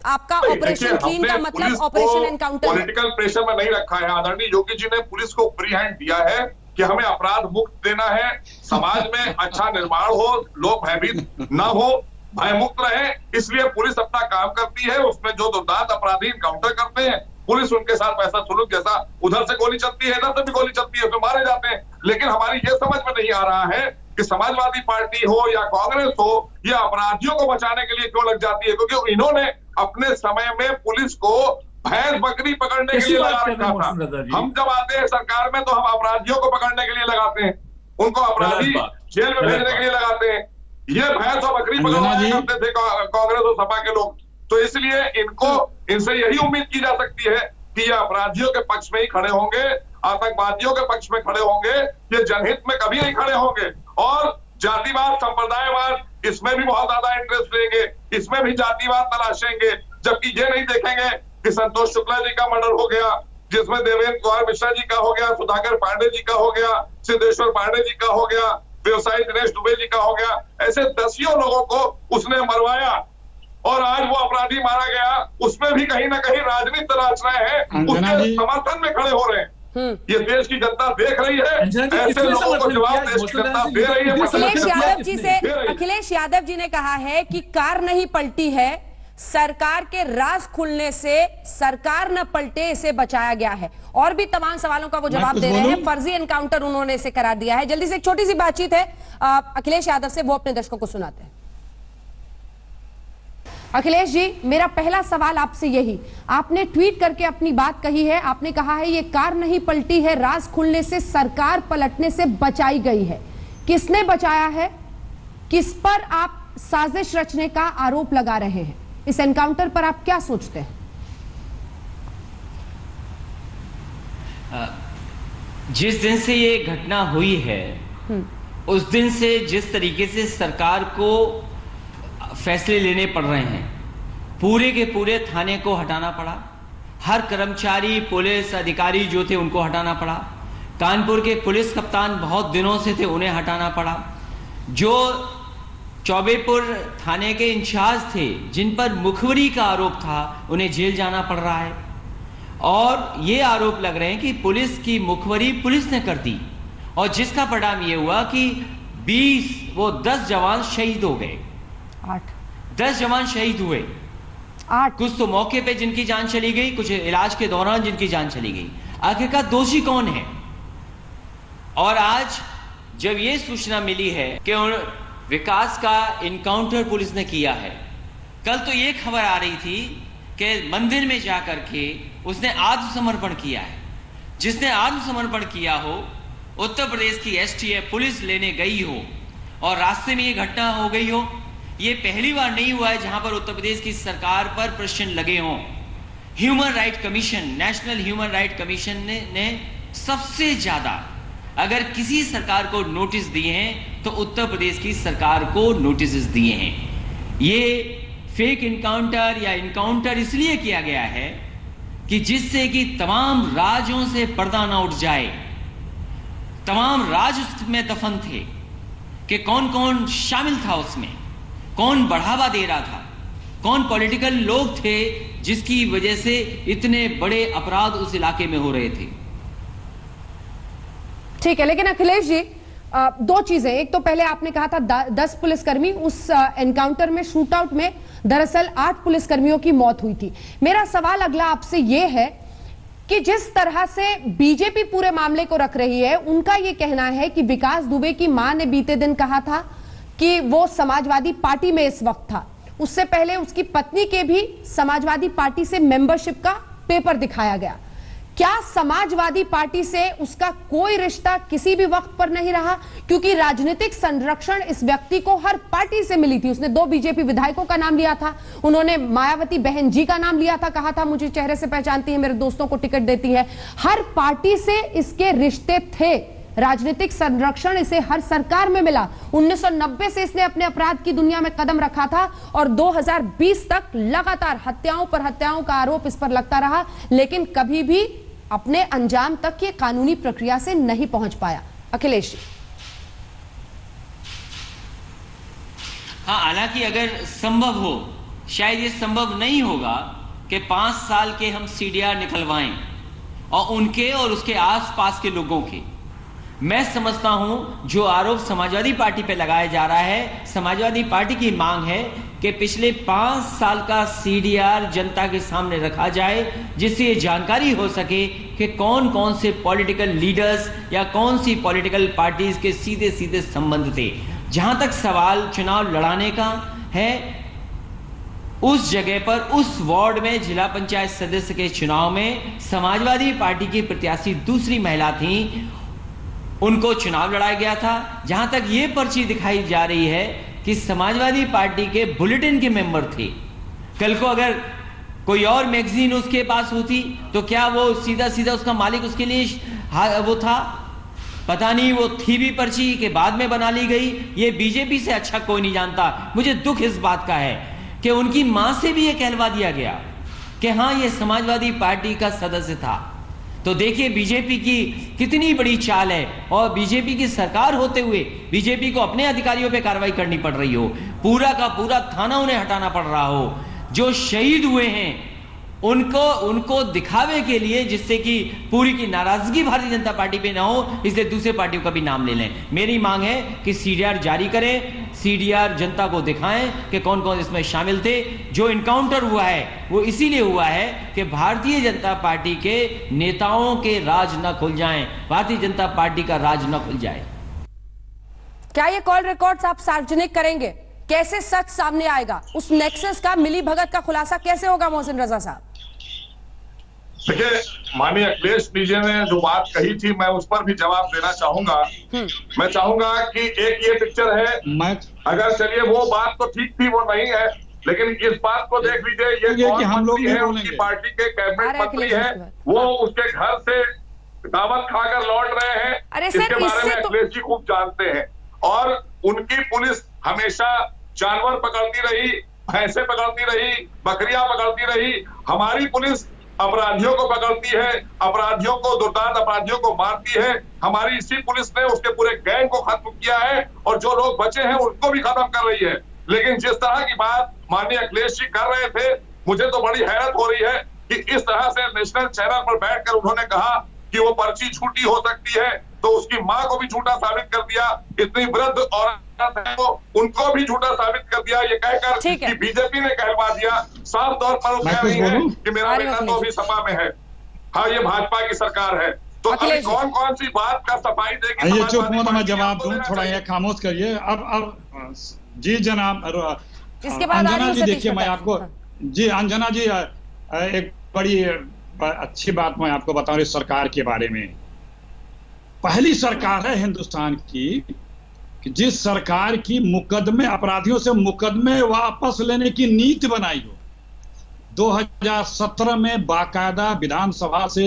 आपका ऑपरेशन क्लीन का मतलब ऑपरेशन एनकाउंटर पॉलिटिकल प्रेशर में नहीं रखा है। आदरणीय योगी जी ने पुलिस को फ्री हैंड दिया है कि हमें अपराध मुक्त देना है, समाज में अच्छा निर्माण हो, लोग भयभीत न हो, भय मुक्त रहे, इसलिए पुलिस अपना काम करती है। उसमें जो दुर्दांत अपराधी एनकाउंटर करते हैं, पुलिस उनके साथ वैसा सुलूक, जैसा उधर से गोली चलती है इधर से भी गोली चलती है, उसमें मारे जाते हैं। लेकिन हमारी ये समझ में नहीं आ रहा है कि समाजवादी पार्टी हो या कांग्रेस हो, ये अपराधियों को बचाने के लिए क्यों लग जाती है? क्योंकि इन्होंने अपने समय में पुलिस को भैंस बकरी पकड़ने के लिए लगा रखा था। हम जब आते हैं सरकार में तो हम अपराधियों को पकड़ने के लिए लगाते हैं, उनको अपराधी जेल में भेजने के लिए लगाते हैं। ये भैंस और बकरी पकड़वाया करते थे कांग्रेस और सपा के लोग। तो इसलिए इनसे यही उम्मीद की जा सकती है कि ये अपराधियों के पक्ष में ही खड़े होंगे, आतंकवादियों के पक्ष में खड़े होंगे, ये जनहित में कभी नहीं खड़े होंगे। और जातिवाद, संप्रदायवाद, इसमें भी बहुत ज्यादा इंटरेस्ट लेंगे, इसमें भी जातिवाद तलाशेंगे, जबकि ये नहीं देखेंगे कि संतोष शुक्ला जी का मर्डर हो गया, जिसमें देवेंद्र कुमार मिश्रा जी का हो गया, सुधाकर पांडे जी का हो गया, सिद्धेश्वर पांडे जी का हो गया, व्यवसायी दिनेश दुबे जी का हो गया। ऐसे दसियों लोगों को उसने मरवाया और आज वो अपराधी मारा गया। उसमें भी कहीं ना कहीं राजनीति तलाश रहे हैं, उसके समर्थन में खड़े हो रहे हैं। ये देश की जनता देख रही है, ऐसे लोगों को जवाब देश की जनता दे रही है। अखिलेश यादव जी ने कहा है कि कार नहीं पलटी है, सरकार के राज खुलने से सरकार न पलटे, इसे बचाया गया है। और भी तमाम सवालों का वो जवाब दे रहे हैं। फर्जी एनकाउंटर उन्होंने इसे करार दिया है। जल्दी से एक छोटी सी बातचीत है अखिलेश यादव से, वो अपने दर्शकों को सुनाते हैं। अखिलेश जी, मेरा पहला सवाल आपसे यही, आपने ट्वीट करके अपनी बात कही है, आपने कहा है ये कार नहीं पलटी है, राज खुलने से सरकार पलटने से बचाई गई है। किसने बचाया है? किस पर आप साजिश रचने का आरोप लगा रहे हैं? इस एनकाउंटर पर आप क्या सोचते हैं? जिस दिन से ये घटना हुई है उस दिन से जिस तरीके से सरकार को फैसले लेने पड़ रहे हैं, पूरे के पूरे थाने को हटाना पड़ा, हर कर्मचारी पुलिस अधिकारी जो थे उनको हटाना पड़ा, कानपुर के पुलिस कप्तान बहुत दिनों से थे उन्हें हटाना पड़ा, जो चौबेपुर थाने के इंचार्ज थे जिन पर मुखबिरी का आरोप था उन्हें जेल जाना पड़ रहा है। और ये आरोप लग रहे हैं कि पुलिस की मुखबिरी पुलिस ने कर दी और जिसका परिणाम ये हुआ कि 10 जवान शहीद हो गए, 10 जवान शहीद हुए, 8 कुछ तो मौके पे जिनकी जान चली गई, कुछ इलाज के दौरान जिनकी जान चली गई। आखिरकार दोषी कौन है? और आज जब ये सूचना मिली है कि विकास का इनकाउंटर पुलिस ने किया है, कल तो ये खबर आ रही थी कि मंदिर में जाकर के उसने आत्मसमर्पण किया है। जिसने आत्मसमर्पण किया हो, उत्तर प्रदेश की एसटीएफ पुलिस लेने गई हो और रास्ते में ये घटना हो गई हो, ये पहली बार नहीं हुआ है जहां पर उत्तर प्रदेश की सरकार पर प्रश्न लगे हों। Human right commission, national human right commission ने सबसे ज्यादा अगर किसी सरकार को नोटिस दिए हैं तो उत्तर प्रदेश की सरकार को नोटिस दिए हैं। ये फेक इनकाउंटर या इनकाउंटर इसलिए किया गया है कि जिससे कि तमाम राज्यों से पर्दा ना उठ जाए। तमाम राज्य उसमें दफन थे कि कौन कौन शामिल था उसमें, कौन बढ़ावा दे रहा था, कौन पॉलिटिकल लोग थे जिसकी वजह से इतने बड़े अपराध उस इलाके में हो रहे थे। ठीक है, लेकिन अखिलेश जी दो चीजें, एक तो पहले आपने कहा था 10 पुलिसकर्मी, उस एनकाउंटर में शूट आउट में दरअसल 8 पुलिसकर्मियों की मौत हुई थी। मेरा सवाल अगला आपसे यह है कि जिस तरह से बीजेपी पूरे मामले को रख रही है, उनका यह कहना है कि विकास दुबे की मां ने बीते दिन कहा था कि वो समाजवादी पार्टी में इस वक्त था, उससे पहले उसकी पत्नी के भी समाजवादी पार्टी से मेंबरशिप का पेपर दिखाया गया। क्या समाजवादी पार्टी से उसका कोई रिश्ता किसी भी वक्त पर नहीं रहा? क्योंकि राजनीतिक संरक्षण इस व्यक्ति को हर पार्टी से मिली थी। उसने 2 बीजेपी विधायकों का नाम लिया था, उन्होंने मायावती बहन जी का नाम लिया था, कहा था मुझे चेहरे से पहचानती है, मेरे दोस्तों को टिकट देती है। हर पार्टी से इसके रिश्ते थे, राजनीतिक संरक्षण इसे हर सरकार में मिला। 1990 से इसने अपने अपराध की दुनिया में कदम रखा था और 2020 तक लगातार हत्याओं पर हत्याओं का आरोप इस पर लगता रहा, लेकिन कभी भी अपने अंजाम तक ये कानूनी प्रक्रिया से नहीं पहुंच पाया। अखिलेश जी। हाँ, हालांकि अगर संभव हो, शायद ये संभव नहीं होगा कि 5 साल के हम सीडीआर निकलवाएं और उनके और उसके आसपास के लोगों के। मैं समझता हूं जो आरोप समाजवादी पार्टी पे लगाया जा रहा है, समाजवादी पार्टी की मांग है कि पिछले 5 साल का सीडीआर जनता के सामने रखा जाए, जिससे ये जानकारी हो सके कि कौन कौन से पॉलिटिकल लीडर्स या कौन सी पॉलिटिकल पार्टीज के सीधे सीधे संबंध थे। जहां तक सवाल चुनाव लड़ाने का है, उस जगह पर उस वार्ड में जिला पंचायत सदस्य के चुनाव में समाजवादी पार्टी की प्रत्याशी दूसरी महिला थी, उनको चुनाव लड़ाया गया था। जहां तक ये पर्ची दिखाई जा रही है कि समाजवादी पार्टी के बुलेटिन के मेंबर थे। कल को अगर कोई और मैगजीन उसके पास होती तो क्या वो सीधा सीधा उसका मालिक उसके लिए वो था? पता नहीं, वो थी भी पर्ची के बाद में बना ली गई। ये बीजेपी से अच्छा कोई नहीं जानता। मुझे दुख इस बात का है कि उनकी मां से भी ये कहलवा दिया गया कि हाँ, ये समाजवादी पार्टी का सदस्य था। तो देखिए बीजेपी की कितनी बड़ी चाल है, और बीजेपी की सरकार होते हुए बीजेपी को अपने अधिकारियों पे कार्रवाई करनी पड़ रही हो, पूरा का पूरा थाना उन्हें हटाना पड़ रहा हो। जो शहीद हुए हैं उनको दिखावे के लिए, जिससे कि पूरी की नाराजगी भारतीय जनता पार्टी पे ना हो, इसलिए दूसरे पार्टियों का भी नाम ले लें। मेरी मांग है कि सीडीआर जारी करें, सीडीआर जनता को दिखाएं कि कौन कौन इसमें शामिल थे। जो इनकाउंटर हुआ है वो इसीलिए हुआ है कि भारतीय जनता पार्टी के नेताओं के राज न खुल जाएं, भारतीय जनता पार्टी का राज न खुल जाए। क्या ये कॉल रिकॉर्ड्स आप सार्वजनिक करेंगे? कैसे सच सामने आएगा? उस नेक्सस का, मिली भगत का खुलासा कैसे होगा मोहसिन रजा साहब? देखिए, माननीय अखिलेश जी ने जो बात कही थी, मैं उस पर भी जवाब देना चाहूंगा। मैं चाहूंगा कि एक ये पिक्चर है, अगर चलिए वो बात तो ठीक थी, वो नहीं है, लेकिन इस बात को देख लीजिए, ये कौन मंत्री है, उनकी पार्टी के कैबिनेट मंत्री है, वो उसके घर से दावत खाकर लौट रहे हैं। इसके बारे में अखिलेश जी खूब जानते हैं। और उनकी पुलिस हमेशा जानवर पकड़ती रही, भैंसे पकड़ती रही, बकरियां पकड़ती रही। हमारी पुलिस अपराधियों को पकड़ती है, अपराधियों को, दुर्दांत अपराधियों को मारती है। हमारी इसी पुलिस ने उसके पूरे गैंग को खत्म किया है और जो लोग बचे हैं उनको भी खत्म कर रही है। लेकिन जिस तरह की बात माननीय अखिलेश जी कर रहे थे, मुझे तो बड़ी हैरत हो रही है कि इस तरह से नेशनल चैनल पर बैठकर उन्होंने कहा कि वो पर्ची झूठी हो सकती है, तो उसकी मां को भी झूठा साबित कर दिया। इतनी वृद्ध औरत है तो उनको भी झूठा साबित कर दिया, ये कहकर कि बीजेपी ने कहलवा दिया। साफ तौर पर वो कह रही है कि मेरा बेटा तो अभी सपा में है। हाँ, ये भाजपा की सरकार है। तो अभी कौन कौन सी बात का सफाई देगी? ये चुप हो तो मैं जवाब दूं, थोड़ा ये खामोश करिए। अब जी जनाब इसके बाद अंजना जी, देखिए मैं आपको जी अंजना जी एक बड़ी अच्छी बात मैं आपको बता रहा हूं इस सरकार के बारे में। पहली सरकार है हिंदुस्तान की कि जिस सरकार की मुकदमे, अपराधियों से मुकदमे वापस लेने की नीति बनाई हो। 2017 में बाकायदा विधानसभा से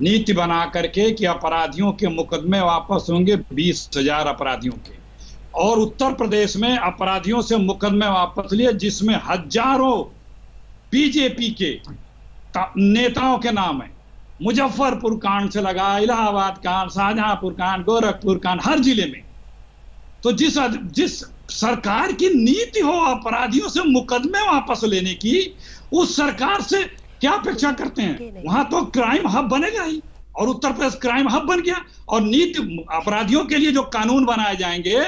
नीति बना करके कि अपराधियों के मुकदमे वापस होंगे, 20,000 अपराधियों के। और उत्तर प्रदेश में अपराधियों से मुकदमे वापस लिए जिसमें हजारों बीजेपी के नेताओं के नाम है। मुजफ्फरपुर कांड से लगा, इलाहाबाद कांड, शाहजहांपुर कांड, गोरखपुर कांड, हर जिले में। तो जिस सरकार की नीति हो अपराधियों से मुकदमे वापस लेने की, उस सरकार से क्या अपेक्षा करते हैं? वहां तो क्राइम हब बनेगा ही, और उत्तर प्रदेश क्राइम हब बन गया। और नीति अपराधियों के लिए जो कानून बनाए जाएंगे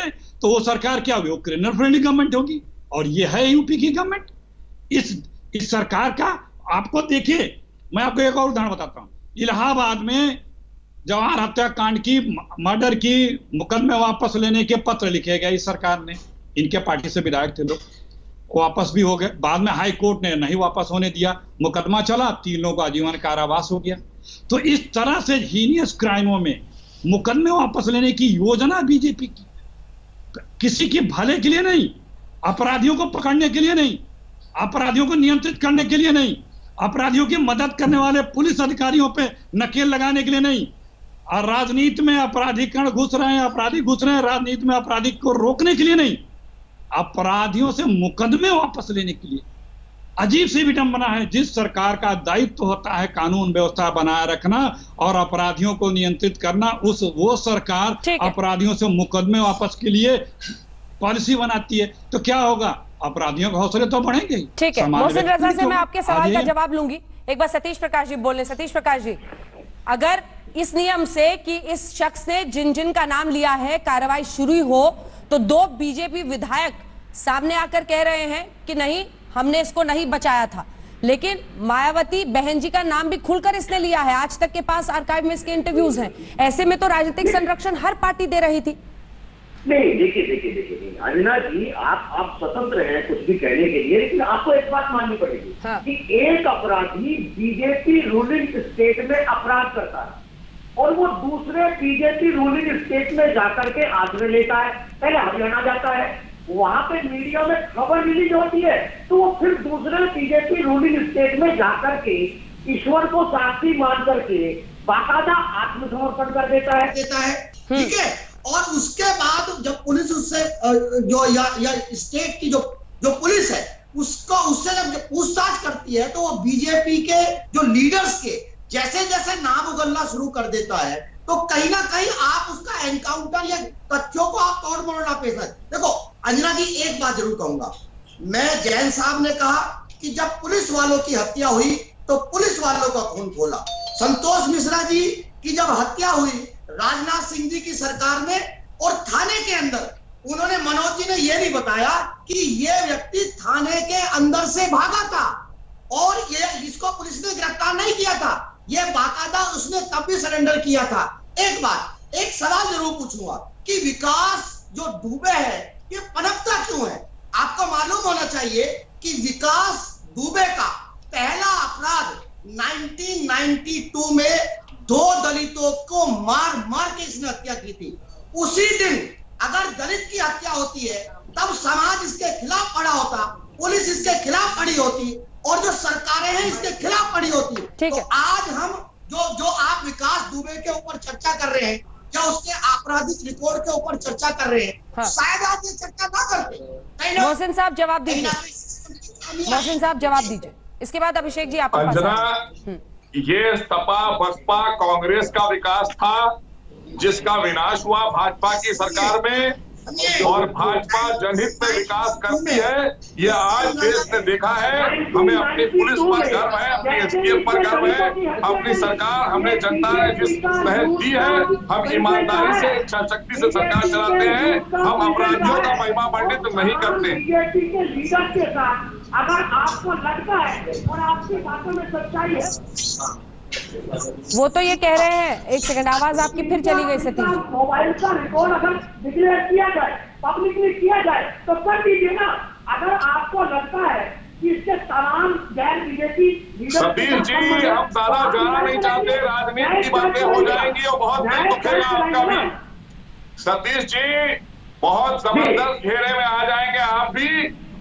तो वो सरकार क्या होगी? वो क्रिमिनल फ्रेंडली गवर्नमेंट होगी। और ये है यूपी की गवर्नमेंट। इस सरकार का आपको देखिए, मैं आपको एक और उदाहरण बताता हूं। इलाहाबाद में जवाहर हत्याकांड की, मर्डर की मुकदमे वापस लेने के पत्र लिखे गए इस सरकार ने। इनके पार्टी से विधायक थे लोग, वापस भी हो गए। बाद में हाई कोर्ट ने नहीं वापस होने दिया, मुकदमा चला, 3 लोगों का आजीवन कारावास हो गया। तो इस तरह से हीनियस क्राइमों में मुकदमे वापस लेने की योजना बीजेपी की, किसी के भले के लिए नहीं, अपराधियों को पकड़ने के लिए नहीं, अपराधियों को नियंत्रित करने के लिए नहीं, अपराधियों की मदद करने वाले पुलिस अधिकारियों पे नकेल लगाने के लिए नहीं। और राजनीति में अपराधीकरण घुस रहे हैं, अपराधी घुस रहे हैं राजनीति में, अपराधी को रोकने के लिए नहीं, अपराधियों से मुकदमे वापस लेने के लिए। अजीब सी विडंबना है। जिस सरकार का दायित्व होता है कानून व्यवस्था बनाए रखना और अपराधियों को नियंत्रित करना, वो सरकार अपराधियों से मुकदमे वापस के लिए पॉलिसी बनाती है, तो क्या होगा? अपराधियों के हौसले तो बढ़ेंगे ही। ठीक है, मोहसिन रजा से मैं आपके सवाल का जवाब लूंगी। एक बार सतीश प्रकाश जी बोल रहे। सतीश प्रकाश जी, अगर इस नियम से कि इस शख्स ने जिन का नाम लिया है कार्रवाई शुरू हो, तो 2 बीजेपी विधायक सामने आकर कह रहे हैं कि नहीं, हमने इसको नहीं बचाया था। लेकिन मायावती बहन जी का नाम भी खुलकर इसने लिया है, आज तक के पास आर्काइव में इसके इंटरव्यूज हैं। ऐसे में तो राजनीतिक संरक्षण हर पार्टी दे रही थी। नहीं, देखिए अंजना जी, आप स्वतंत्र हैं कुछ भी कहने के लिए, लेकिन आपको एक बात माननी पड़ेगी कि एक अपराधी बीजेपी रूलिंग स्टेट में अपराध करता है और वो दूसरे बीजेपी रूलिंग स्टेट में जाकर के आश्रय लेता है। पहले हरियाणा जाता है, वहां पे मीडिया में खबर रिलीज होती है, तो वो फिर दूसरे बीजेपी रूलिंग स्टेट में जाकर के ईश्वर को साक्षी मान करके बाकायदा आत्मसमर्पण कर देता है। ठीक है। और उसके बाद जब पुलिस उससे जो या स्टेट की जो पुलिस है उससे जब पूछताछ करती है, तो वो बीजेपी के जो लीडर्स के जैसे जैसे नाम उगलना शुरू कर देता है, तो कहीं ना कहीं आप उसका एनकाउंटर या तथ्यों को आप तोड़ मरोड़ना पेश है। देखो अंजना जी, एक बात जरूर कहूंगा, मैं जैन साहब ने कहा कि जब पुलिस वालों की हत्या हुई तो पुलिस वालों का खून खोला। संतोष मिश्रा जी की जब हत्या हुई राजनाथ सिंह जी की सरकार में, और थाने के अंदर उन्होंने, मनोज जी ने यह भी बताया कि यह व्यक्ति थाने के अंदर से भागा था और इसको पुलिस ने गिरफ्तार नहीं किया था, यह बाकायदा उसने तब भी सरेंडर किया था। एक सवाल जरूर पूछूंगा कि विकास जो डूबे है ये पनपता क्यों है? आपको मालूम होना चाहिए कि विकास दुबे का पहला अपराध 1992 में 2 दलितों को मार के इसने हत्या की थी। उसी दिन अगर दलित की हत्या होती है तब समाज इसके खिलाफ खड़ा होता, पुलिस इसके खिलाफ खड़ी होती और जो सरकारें हैं इसके खिलाफ खड़ी होती। तो आज हम जो आप विकास दुबे के ऊपर चर्चा कर रहे हैं या उसके आपराधिक रिकॉर्ड के ऊपर चर्चा कर रहे हैं, शायद आप ये चर्चा ना करते। मोहसिन साहब जवाब दीजिए। मोहसिन साहब जवाब दीजिए, इसके बाद अभिषेक जी आपके पास अंजना, ये सपा बसपा कांग्रेस का विकास था जिसका विनाश हुआ भाजपा की सरकार में, और भाजपा जनहित में विकास करती है। ये आज देश ने देखा है। हमें अपनी पुलिस पर गर्व है, अपनी एसटीएफ पर गर्व है, अपनी सरकार हमने जनता ने जिस पहल दी है, हम ईमानदारी से इच्छा शक्ति से सरकार चलाते हैं। हम अपराधियों का महिमा मंडित नहीं करते। अगर आपको लगता है और आपकी बातों में सच्चाई है, वो तो ये कह रहे हैं, एक सेकंड आवाज आपकी फिर चली गई सतीश जी। मोबाइल का रिकॉर्ड अगर डिक्लेयर किया जाए, पब्लिकली किया जाए तो कर दीजिए ना। अगर आपको लगता है कि इससे तमाम गैर बीजेपी सतीश जी, हम ज्यादा जाना नहीं चाहते, राजनीति की बातें हो जाएंगी और बहुत दिल दुखेगा आपका भी। सतीश जी, बहुत जबरदस्त घेरे में आ जाएंगे आप भी,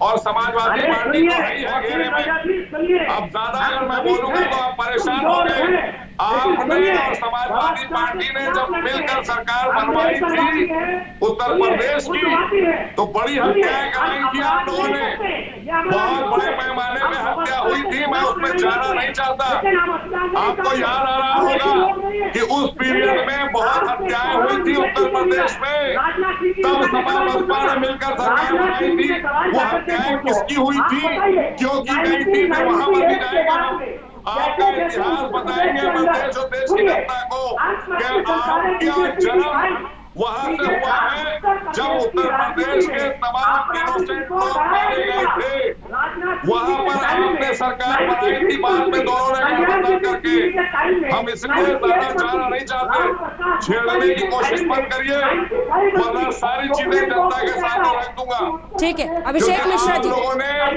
और समाजवादी पार्टी तो है ही है घेरे में। अब ज्यादा अगर मैं बोलूंगा तो आप परेशान हो गए। आपने और समाजवादी पार्टी ने जब मिलकर सरकार बनवाई थी उत्तर प्रदेश की, तो बड़ी हत्याएं कराई थी आप लोगों ने। बहुत बड़े पैमाने में हत्या हुई थी। मैं उसमें जाना नहीं चाहता। आपको याद आ रहा होगा कि उस पीरियड में बहुत हत्याएं हुई थी उत्तर प्रदेश में, तब सपा बसपा ने मिलकर सरकार बनाई थी। वो हत्याएं किसकी हुई थी, क्यों की गई थी, मैं वहां पर भी जाएगा। आपका इतिहास बताएंगे मैं देश और देश की जनता को कि आपका जन्म वहां से हुआ है जब उत्तर प्रदेश के तमाम इनोसेंट लोग मारे गए थे। वहां पर आपने सरकार बनाई थी, बाद में दोनों ने गठबंधन करके। हम इसलिए ज्यादा जाना नहीं चाहते, छेड़ने की कोशिश मत करिए, वरना सारी चीजें जनता के सामने रख दूंगा। ठीक है अभिषेक मिश्रा जी,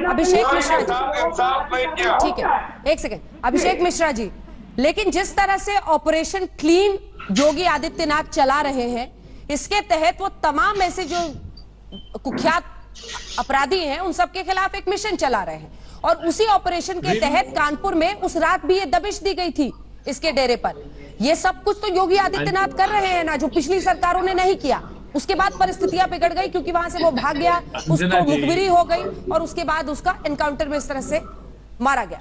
अभिषेक मिश्रा जी इंसाफ नहीं किया। ठीक है, एक सेकंड अभिषेक मिश्रा जी, लेकिन जिस तरह से ऑपरेशन क्लीन योगी आदित्यनाथ चला रहे हैं, इसके तहत वो तमाम ऐसे जो कुख्यात अपराधी हैं उन सबके खिलाफ एक मिशन चला रहे हैं, और उसी ऑपरेशन के तहत कानपुर में उस रात भी ये दबिश दी गई थी इसके डेरे पर। ये सब कुछ तो योगी आदित्यनाथ कर रहे हैं ना, जो पिछली सरकारों ने नहीं किया। उसके बाद परिस्थितियां बिगड़ गई क्योंकि वहां से वो भाग गया, उसको मुखबिरी हो गई, और उसके बाद उसका एनकाउंटर में इस तरह से मारा गया।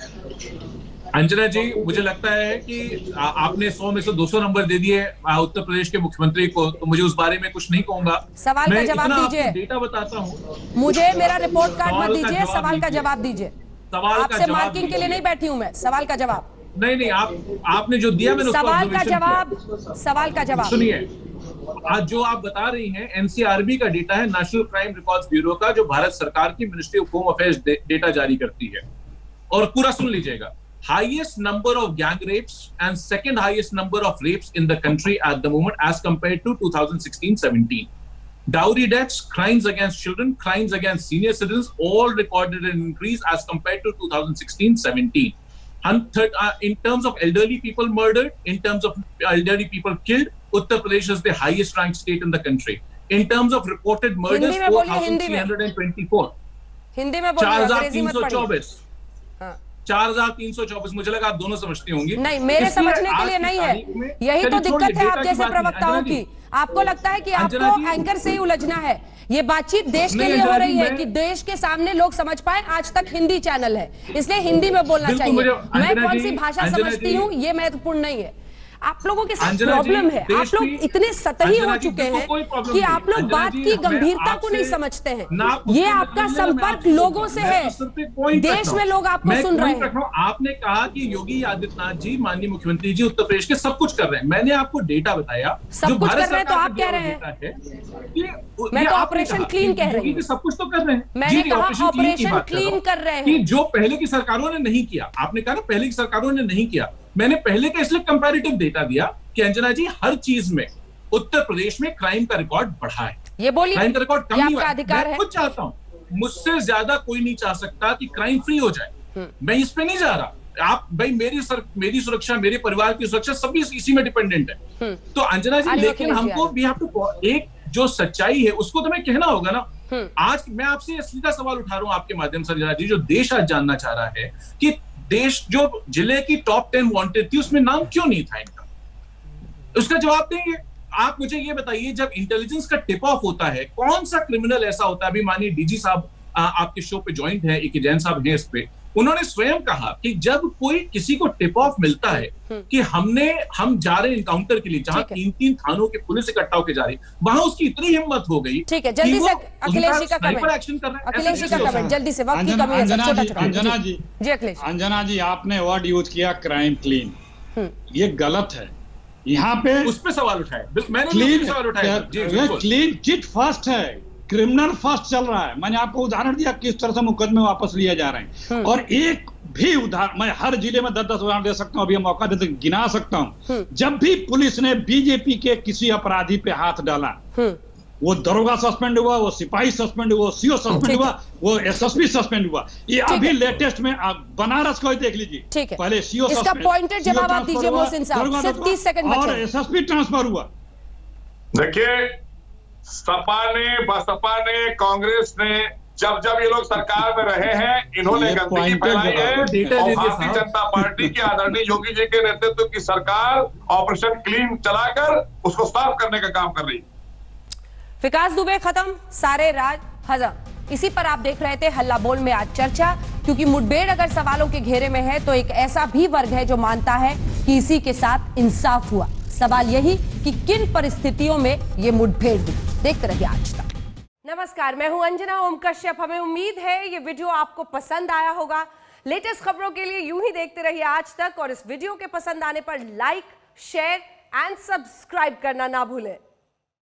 अंजना जी, मुझे लगता है कि आपने 100 में से 200 नंबर दे दिए उत्तर प्रदेश के मुख्यमंत्री को, तो मुझे उस बारे में कुछ नहीं कहूंगा। सवाल का जवाब दीजिए। डेटा बताता हूँ, मुझे मेरा रिपोर्ट कार्ड मत दीजिए, सवाल का जवाब दीजिए। आपसे मार्किंग के लिए नहीं बैठी हूँ मैं, सवाल का जवाब। नहीं, आपने जो दिया मैंने सवाल का जवाब सुनिए। आज जो आप बता रही हैं एनसीआरबी का डेटा है, नेशनल क्राइम रिकॉर्ड्स ब्यूरो का, जो भारत सरकार की ministry of home affairs data जारी करती है। और पूरा सुन लीजिएगा। Highest number of gang rapes and second highest number of rapes in the country at the moment as compared to 2016-17. Dowry deaths, crimes against children, crimes against senior citizens all recorded an increase as compared to 2016-17. In terms of elderly people murdered, in terms of elderly people killed, Uttar Pradesh is the highest ranked state in the country. In terms of reported murders, 4,324. Hindi में बोलिए, अंग्रेजी मत पढ़िए। 4,324। मुझे लगा आप दोनों समझती होंगी। नहीं, मेरे समझने के लिए नहीं है, यही तो दिक्कत है आप जैसे प्रवक्ताओं की। आपको लगता है कि आपको एंकर से ही उलझना है। ये बातचीत देश के लिए हो रही है कि देश के सामने लोग समझ पाए। आज तक हिंदी चैनल है, इसलिए हिंदी में बोलना चाहिए। मैं कौन सी भाषा समझती हूँ ये महत्वपूर्ण नहीं है। आप लोगों के साथ प्रॉब्लम है, आप लोग इतने सतही हो चुके हैं कि आप लोग बात की गंभीरता को नहीं समझते हैं। ये आपका संपर्क लोगों से है, देश में लोग आपको सुन रहे हैं। आपने कहा कि योगी आदित्यनाथ जी, माननीय मुख्यमंत्री जी उत्तर प्रदेश के सब कुछ कर रहे हैं। मैंने आपको डेटा बताया, सब कुछ कर रहे हैं तो आप कह रहे हैं मैं तो ऑपरेशन क्लीन कह रही हूँ। सब कुछ तो कर रहे हैं, मैंने कहा ऑपरेशन क्लीन कर रहे हैं, जो पहले की सरकारों ने नहीं किया। आपने कहा ना पहले की सरकारों ने नहीं किया। मैंने पहले का इसलिए कंपैरेटिव डेटा दिया कि अंजना जी, हर चीज में उत्तर प्रदेश में क्राइम का रिकॉर्ड बढ़ा है। ये बोलिए, क्राइम का रिकॉर्ड कम नहीं हुआ। अधिकार है, खुद चाहता हूं, मुझसे ज्यादा कोई नहीं चाह सकता कि क्राइम फ्री हो जाए। मैं इस पे नहीं जा रहा। आप भाई, मेरी सुरक्षा, मेरे परिवार की सुरक्षा सभी इसी में डिपेंडेंट है। तो अंजना जी, लेकिन हमको भी एक जो सच्चाई है उसको तो मैं कहना होगा ना। आज मैं आपसे सीधा सवाल उठा रहा हूं आपके माध्यम से अंजना जी, जो देश आज जानना चाह रहा है कि देश जो जिले की टॉप 10 वांटेड थी उसमें नाम क्यों नहीं था इनका, उसका जवाब देंगे आप। मुझे ये बताइए, जब इंटेलिजेंस का टिप ऑफ होता है, कौन सा क्रिमिनल ऐसा होता है, अभी मानिए डीजी साहब आपके शो पे ज्वाइंट है, एक जैन साहब हैं इस पे, उन्होंने स्वयं कहा कि जब कोई किसी को टिप ऑफ मिलता है कि हम जा रहे हैं इनकाउंटर के लिए, जहां 3-3 थानों के पुलिस इकट्ठा होकर जा रही, वहां उसकी इतनी हिम्मत हो गई। ठीक है, जल्दी से अखिलेश जी का कमेंट, एक्शन कर रहे हैं। अखिलेश जी का कमेंट जल्दी से, वक्त की कमी है। अंजना जी अखिलेश, अंजना जी, आपने वर्ड यूज किया क्राइम क्लीन, ये गलत है। यहाँ पे उस पे सवाल उठाया, मैंने सवाल उठाया, क्लीन चिट फर्स्ट है, क्रिमिनल फर्स्ट चल रहा है। मैंने आपको उदाहरण दिया किस तरह से मुकदमे वापस लिए जा रहे हैं, और एक भी उदाहरण मैं हर जिले में 10-10 उदाहरण दे सकता हूं, अभी मौका देते गिना सकता हूं। जब भी पुलिस ने बीजेपी के किसी अपराधी पे हाथ डाला, वो दरोगा सस्पेंड हुआ, वो सिपाही सस्पेंड हुआ, वो सीओ सस्पेंड हुआ, वो एसएसपी सस्पेंड हुआ। ये अभी लेटेस्ट में आप बनारस को ही देख लीजिए, ठीक है, पहले सीओ इसका पॉइंटेड जवाब आप दीजिए मोहसिन साहब, सिर्फ 30 सेकंड और एसएसपी ट्रांसफर हुआ। देखिए, सपा ने, बसपा ने, कांग्रेस ने, जब ये लोग सरकार में रहे हैं, इन्होंने गंदगी फैलाई है, और भारतीय जनता पार्टी के आदरणीय योगी जी के नेतृत्व की सरकार ऑपरेशन क्लीन चलाकर उसको साफ करने का काम कर रही है। विकास दुबे खत्म, सारे राज हजम, इसी पर आप देख रहे थे हल्ला बोल में आज चर्चा, क्योंकि मुठभेड़ अगर सवालों के घेरे में है तो एक ऐसा भी वर्ग है जो मानता है कि इसी के साथ इंसाफ हुआ। सवाल यही कि किन परिस्थितियों में ये मुठभेड़ हुई। देखते रहिए आज तक। नमस्कार, मैं हूं अंजना ओम कश्यप। हमें उम्मीद है ये वीडियो आपको पसंद आया होगा। लेटेस्ट खबरों के लिए यूं ही देखते रहिए आज तक, और इस वीडियो के पसंद आने पर लाइक, शेयर एंड सब्सक्राइब करना ना भूलें।